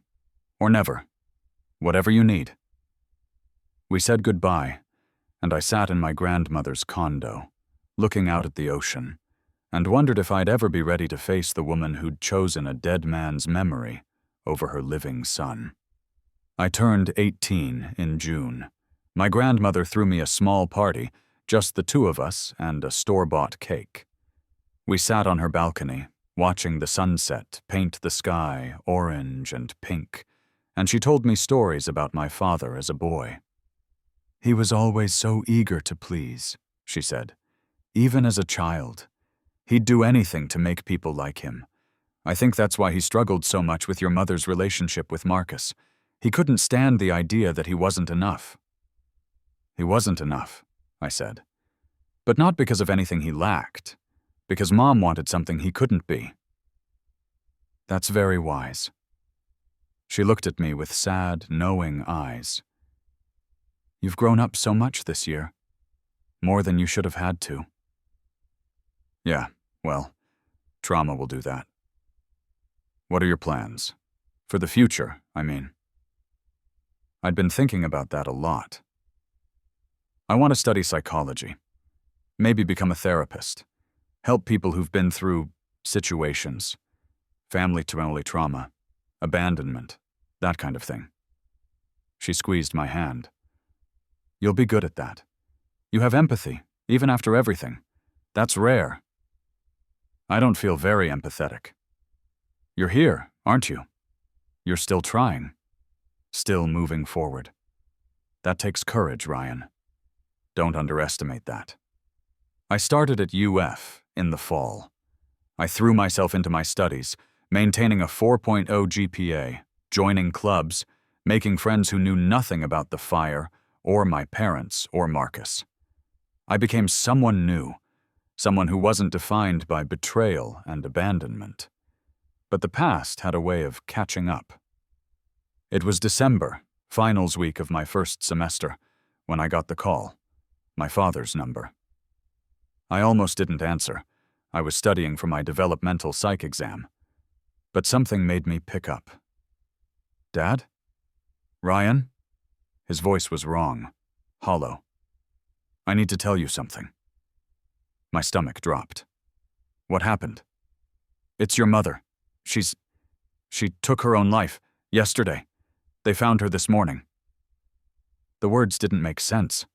Or never. Whatever you need. We said goodbye, and I sat in my grandmother's condo, looking out at the ocean, and wondered if I'd ever be ready to face the woman who'd chosen a dead man's memory over her living son. I turned 18 in June. My grandmother threw me a small party, just the two of us and a store-bought cake. We sat on her balcony, watching the sunset paint the sky orange and pink, and she told me stories about my father as a boy. He was always so eager to please, she said. Even as a child. He'd do anything to make people like him. I think that's why he struggled so much with your mother's relationship with Marcus. He couldn't stand the idea that he wasn't enough. He wasn't enough, I said. But not because of anything he lacked. Because Mom wanted something he couldn't be. That's very wise. She looked at me with sad, knowing eyes. You've grown up so much this year. More than you should have had to. Yeah, well, trauma will do that. What are your plans? For the future, I mean. I'd been thinking about that a lot. I want to study psychology. Maybe become a therapist. Help people who've been through situations. Family trauma, abandonment, that kind of thing. She squeezed my hand. You'll be good at that. You have empathy, even after everything. That's rare. I don't feel very empathetic. You're here, aren't you? You're still trying. Still moving forward. That takes courage, Ryan. Don't underestimate that. I started at UF in the fall. I threw myself into my studies, maintaining a 4.0 GPA, joining clubs, making friends who knew nothing about the fire, or my parents, or Marcus. I became someone new, someone who wasn't defined by betrayal and abandonment. But the past had a way of catching up. It was December, finals week of my first semester, when I got the call, my father's number. I almost didn't answer. I was studying for my developmental psych exam. But something made me pick up. Dad? Ryan? His voice was wrong, hollow. I need to tell you something. My stomach dropped. What happened? It's your mother. She took her own life, yesterday. They found her this morning. The words didn't make sense.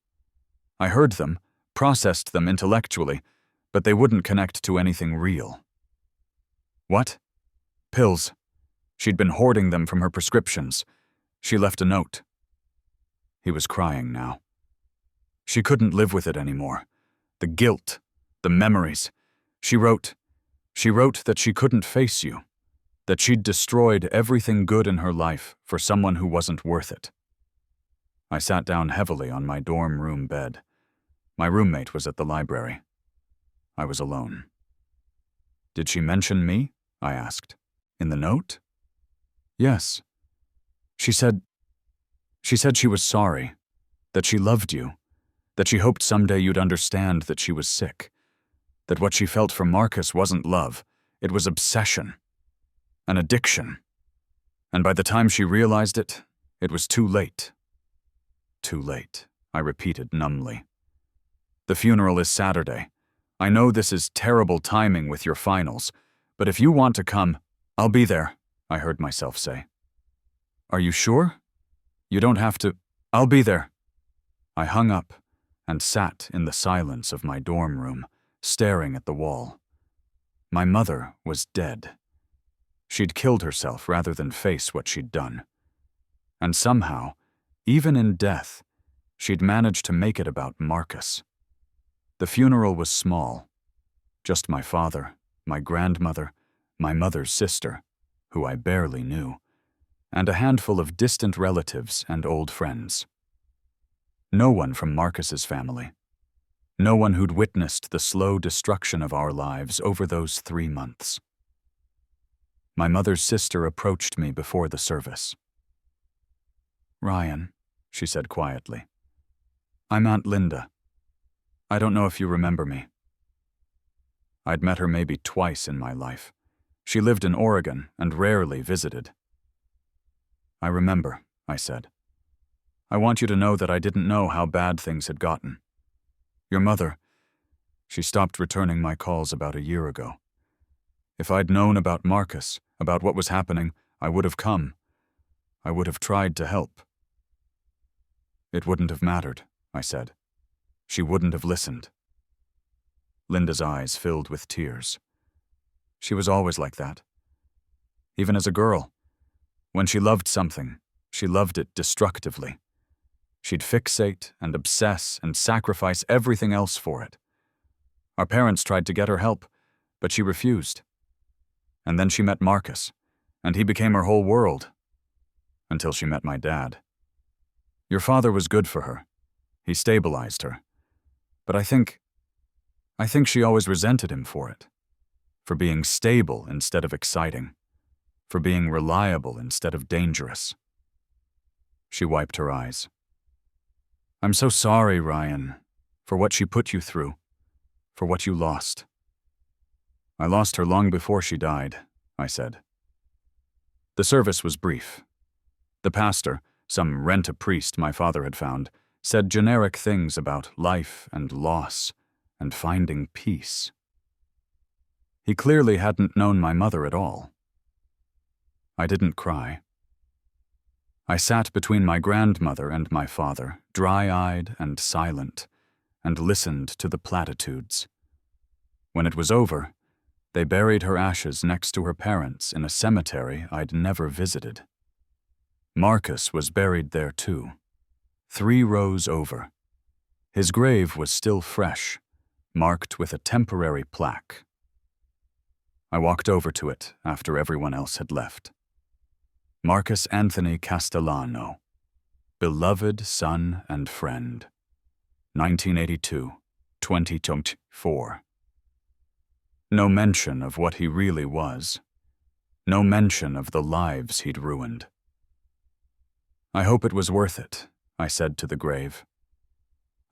I heard them, processed them intellectually, but they wouldn't connect to anything real. What? Pills. She'd been hoarding them from her prescriptions. She left a note. He was crying now. She couldn't live with it anymore. The guilt, the memories. She wrote that she couldn't face you, that she'd destroyed everything good in her life for someone who wasn't worth it. I sat down heavily on my dorm room bed. My roommate was at the library. I was alone. Did she mention me? I asked. In the note? Yes. She said she was sorry, that she loved you, that she hoped someday you'd understand that she was sick, that what she felt for Marcus wasn't love, it was obsession, an addiction. And by the time she realized it, it was too late. Too late, I repeated numbly. The funeral is Saturday. I know this is terrible timing with your finals, but if you want to come, I'll be there, I heard myself say. Are you sure? You don't have to. I'll be there. I hung up and sat in the silence of my dorm room, staring at the wall. My mother was dead. She'd killed herself rather than face what she'd done. And somehow, even in death, she'd managed to make it about Marcus. The funeral was small. Just my father, my grandmother, my mother's sister, who I barely knew, and a handful of distant relatives and old friends. No one from Marcus's family. No one who'd witnessed the slow destruction of our lives over those 3 months. My mother's sister approached me before the service. Ryan, she said quietly. I'm Aunt Linda. I don't know if you remember me. I'd met her maybe twice in my life. She lived in Oregon and rarely visited. I remember, I said. I want you to know that I didn't know how bad things had gotten. Your mother, she stopped returning my calls about a year ago. If I'd known about Marcus, about what was happening, I would have come. I would have tried to help. It wouldn't have mattered, I said. She wouldn't have listened. Linda's eyes filled with tears. She was always like that. Even as a girl, when she loved something, she loved it destructively. She'd fixate and obsess and sacrifice everything else for it. Our parents tried to get her help, but she refused. And then she met Marcus, and he became her whole world. Until she met my dad. Your father was good for her. He stabilized her. But I think she always resented him for it. For being stable instead of exciting. For being reliable instead of dangerous. She wiped her eyes. I'm so sorry, Ryan, for what she put you through, for what you lost. I lost her long before she died, I said. The service was brief. The pastor, some rent-a-priest my father had found, said generic things about life and loss and finding peace. He clearly hadn't known my mother at all. I didn't cry. I sat between my grandmother and my father, dry-eyed and silent, and listened to the platitudes. When it was over, they buried her ashes next to her parents in a cemetery I'd never visited. Marcus was buried there too, 3 rows over. His grave was still fresh, marked with a temporary plaque. I walked over to it after everyone else had left. Marcus Anthony Castellano, beloved son and friend, 1982, 2024. No mention of what he really was. No mention of the lives he'd ruined. I hope it was worth it, I said to the grave.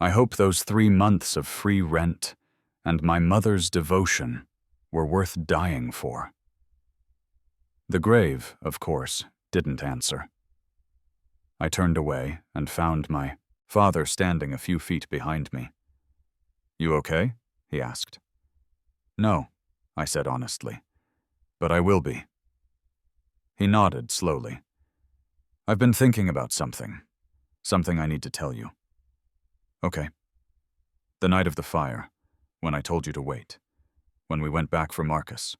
I hope those 3 months of free rent and my mother's devotion were worth dying for. The grave, of course, didn't answer. I turned away and found my father standing a few feet behind me. You okay? He asked. No, I said honestly, but I will be. He nodded slowly. I've been thinking about something I need to tell you. Okay. The night of the fire, when I told you to wait, when we went back for Marcus.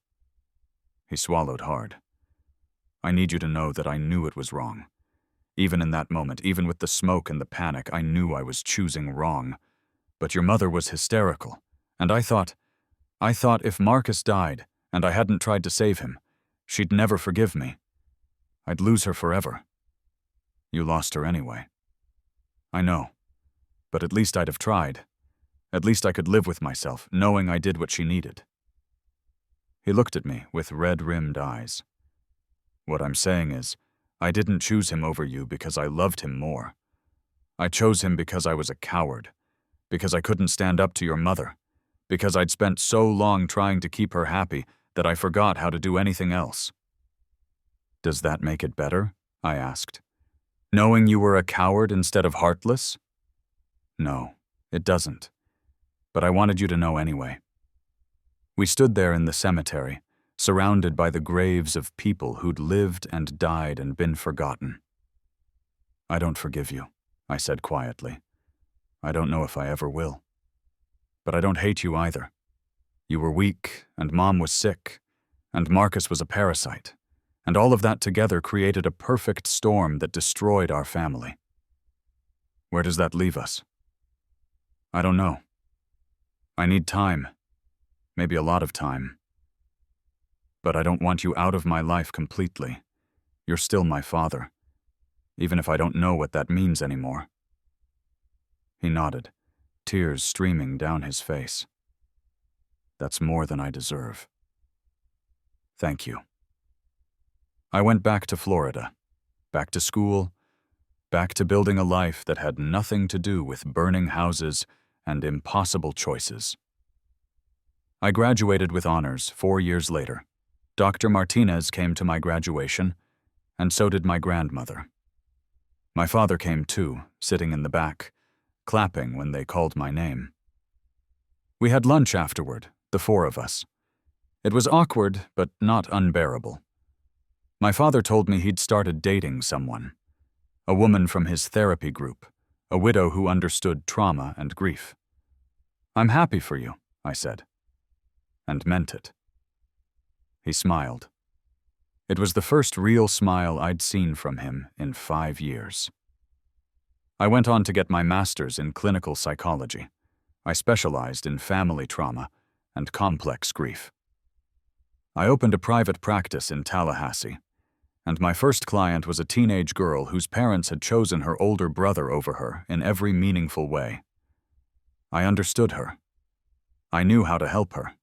He swallowed hard. I need you to know that I knew it was wrong. Even in that moment, even with the smoke and the panic, I knew I was choosing wrong. But your mother was hysterical, and I thought if Marcus died and I hadn't tried to save him, she'd never forgive me. I'd lose her forever. You lost her anyway. I know, but at least I'd have tried. At least I could live with myself, knowing I did what she needed. He looked at me with red-rimmed eyes. What I'm saying is, I didn't choose him over you because I loved him more. I chose him because I was a coward, because I couldn't stand up to your mother, because I'd spent so long trying to keep her happy that I forgot how to do anything else. Does that make it better? I asked. Knowing you were a coward instead of heartless? No, it doesn't. But I wanted you to know anyway. We stood there in the cemetery, surrounded by the graves of people who'd lived and died and been forgotten. I don't forgive you, I said quietly. I don't know if I ever will. But I don't hate you either. You were weak, and Mom was sick, and Marcus was a parasite, and all of that together created a perfect storm that destroyed our family. Where does that leave us? I don't know. I need time. Maybe a lot of time. But I don't want you out of my life completely. You're still my father, even if I don't know what that means anymore. He nodded, tears streaming down his face. That's more than I deserve. Thank you. I went back to Florida, back to school, back to building a life that had nothing to do with burning houses and impossible choices. I graduated with honors 4 years later. Dr. Martinez came to my graduation, and so did my grandmother. My father came too, sitting in the back, clapping when they called my name. We had lunch afterward, the 4 of us. It was awkward, but not unbearable. My father told me he'd started dating someone, a woman from his therapy group, a widow who understood trauma and grief. "I'm happy for you," I said, and meant it. He smiled. It was the first real smile I'd seen from him in 5 years. I went on to get my master's in clinical psychology. I specialized in family trauma and complex grief. I opened a private practice in Tallahassee, and my first client was a teenage girl whose parents had chosen her older brother over her in every meaningful way. I understood her. I knew how to help her.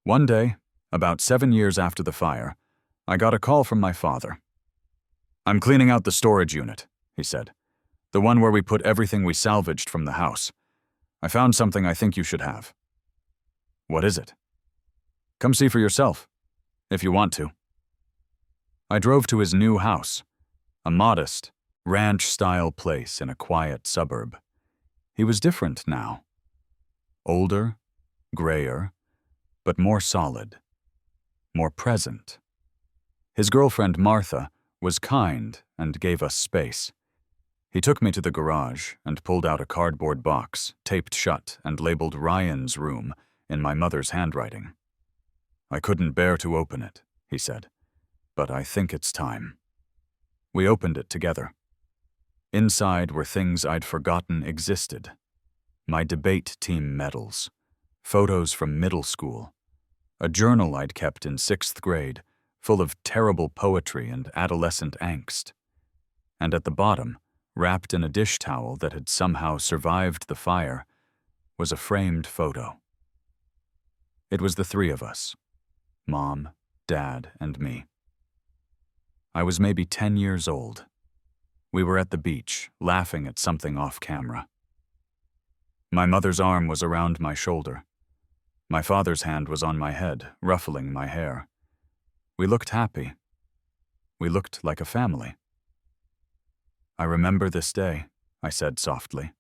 One day, about 7 years after the fire, I got a call from my father. "I'm cleaning out the storage unit," he said. "The one where we put everything we salvaged from the house. I found something I think you should have." "What is it?" "Come see for yourself, if you want to." I drove to his new house, a modest, ranch-style place in a quiet suburb. He was different now. Older, grayer, but more solid, more present. His girlfriend, Martha, was kind and gave us space. He took me to the garage and pulled out a cardboard box, taped shut and labeled Ryan's room in my mother's handwriting. "I couldn't bear to open it," he said, "but I think it's time." We opened it together. Inside were things I'd forgotten existed. My debate team medals, photos from middle school, a journal I'd kept in 6th grade, full of terrible poetry and adolescent angst. And at the bottom, wrapped in a dish towel that had somehow survived the fire, was a framed photo. It was the 3 of us, Mom, Dad, and me. I was maybe 10 years old. We were at the beach, laughing at something off camera. My mother's arm was around my shoulder. My father's hand was on my head, ruffling my hair. We looked happy. We looked like a family. "I remember this day," I said softly.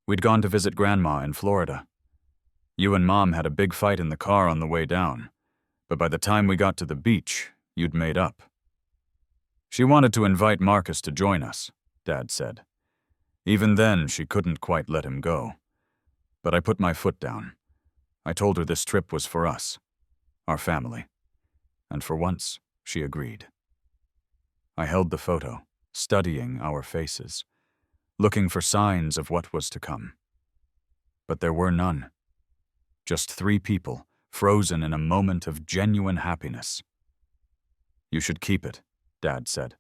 "We'd gone to visit Grandma in Florida. You and Mom had a big fight in the car on the way down, but by the time we got to the beach, you'd made up." "She wanted to invite Marcus to join us," Dad said. "Even then, she couldn't quite let him go. But I put my foot down. I told her this trip was for us, our family. And for once, she agreed." I held the photo, studying our faces, looking for signs of what was to come. But there were none. Just 3 people, frozen in a moment of genuine happiness. "You should keep it," Dad said.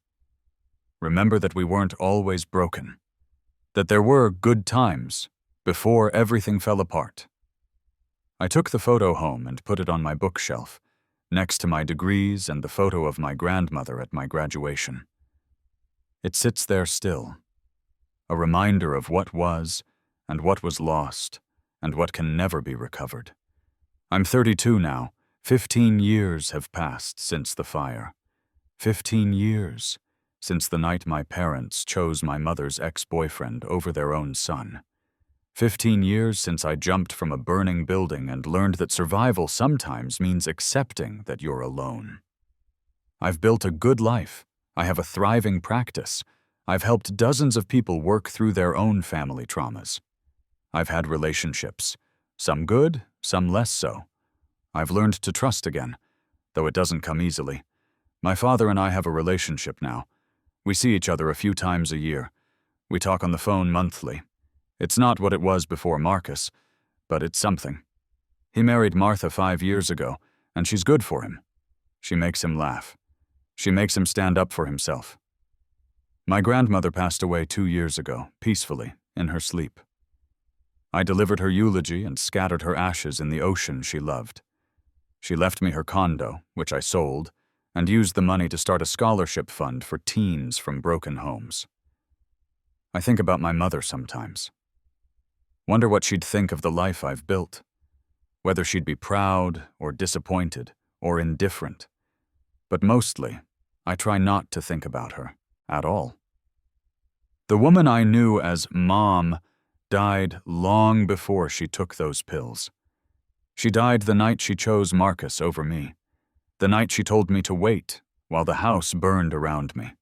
"Remember that we weren't always broken. That there were good times, before everything fell apart." I took the photo home and put it on my bookshelf, next to my degrees and the photo of my grandmother at my graduation. It sits there still, a reminder of what was and what was lost and what can never be recovered. I'm 32 now. 15 years have passed since the fire. 15 years since the night my parents chose my mother's ex-boyfriend over their own son. 15 years since I jumped from a burning building and learned that survival sometimes means accepting that you're alone. I've built a good life. I have a thriving practice. I've helped dozens of people work through their own family traumas. I've had relationships, some good, some less so. I've learned to trust again, though it doesn't come easily. My father and I have a relationship now. We see each other a few times a year. We talk on the phone monthly. It's not what it was before Marcus, but it's something. He married Martha 5 years ago, and she's good for him. She makes him laugh. She makes him stand up for himself. My grandmother passed away 2 years ago, peacefully, in her sleep. I delivered her eulogy and scattered her ashes in the ocean she loved. She left me her condo, which I sold, and used the money to start a scholarship fund for teens from broken homes. I think about my mother sometimes. Wonder what she'd think of the life I've built. Whether she'd be proud or disappointed or indifferent. But mostly, I try not to think about her at all. The woman I knew as Mom died long before she took those pills. She died the night she chose Marcus over me, the night she told me to wait while the house burned around me.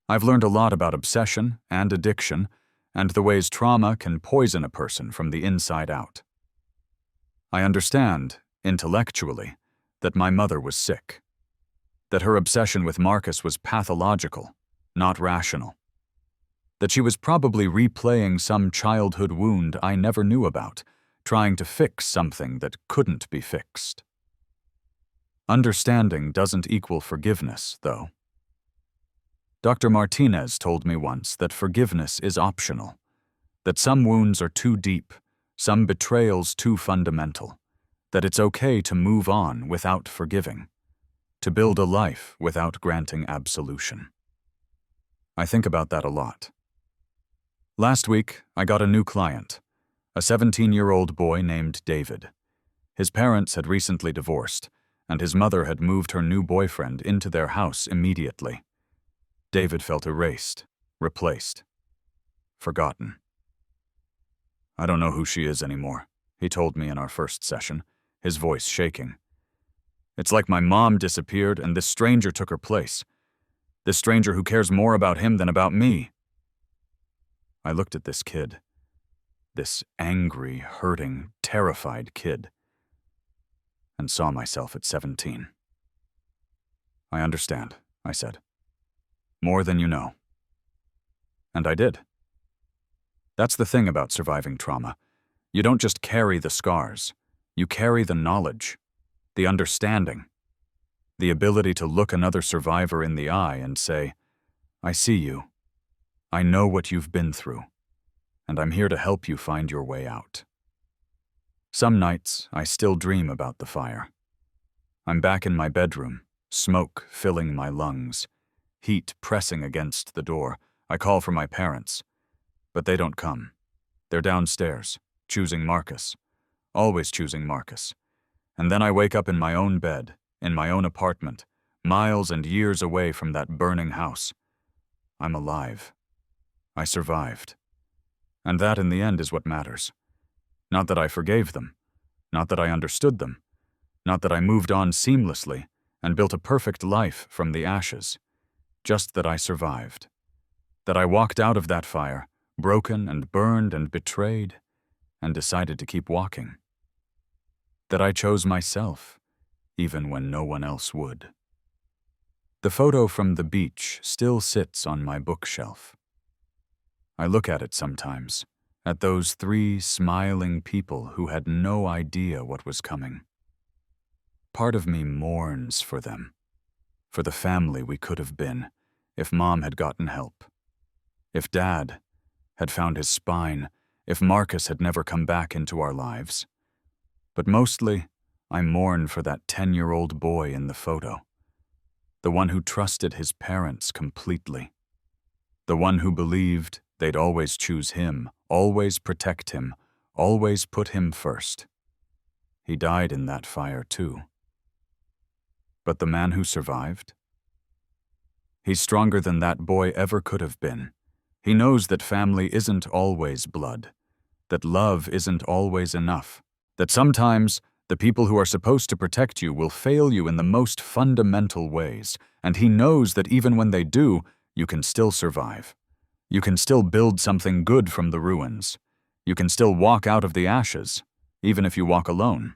I've learned a lot about obsession and addiction and the ways trauma can poison a person from the inside out. I understand, intellectually, that my mother was sick, that her obsession with Marcus was pathological, not rational, that she was probably replaying some childhood wound I never knew about, trying to fix something that couldn't be fixed. Understanding doesn't equal forgiveness, though. Dr. Martinez told me once that forgiveness is optional, that some wounds are too deep, some betrayals too fundamental, that it's okay to move on without forgiving, to build a life without granting absolution. I think about that a lot. Last week, I got a new client, a 17-year-old boy named David. His parents had recently divorced, and his mother had moved her new boyfriend into their house immediately. David felt erased, replaced, forgotten. I don't know who she is anymore, he told me in our first session, his voice shaking. It's like my mom disappeared and this stranger took her place. This stranger who cares more about him than about me. I looked at this kid, this angry, hurting, terrified kid, and saw myself at 17. I understand, I said. More than you know. And I did. That's the thing about surviving trauma. You don't just carry the scars. You carry the knowledge, the understanding, the ability to look another survivor in the eye and say, I see you. I know what you've been through, and I'm here to help you find your way out. Some nights, I still dream about the fire. I'm back in my bedroom, smoke filling my lungs, heat pressing against the door. I call for my parents, but they don't come. They're downstairs, choosing Marcus, always choosing Marcus. And then I wake up in my own bed, in my own apartment, miles and years away from that burning house. I'm alive. I survived. And that in the end is what matters. Not that I forgave them, not that I understood them, not that I moved on seamlessly and built a perfect life from the ashes. Just that I survived. That I walked out of that fire, broken and burned and betrayed, and decided to keep walking. That I chose myself, even when no one else would. The photo from the beach still sits on my bookshelf. I look at it sometimes, at those 3 smiling people who had no idea what was coming. Part of me mourns for them. For the family we could have been, if Mom had gotten help. If Dad had found his spine, if Marcus had never come back into our lives. But mostly, I mourn for that 10-year-old boy in the photo. The one who trusted his parents completely. The one who believed they'd always choose him, always protect him, always put him first. He died in that fire too. But the man who survived? He's stronger than that boy ever could have been. He knows that family isn't always blood, that love isn't always enough, that sometimes the people who are supposed to protect you will fail you in the most fundamental ways, and he knows that even when they do, you can still survive. You can still build something good from the ruins. You can still walk out of the ashes, even if you walk alone.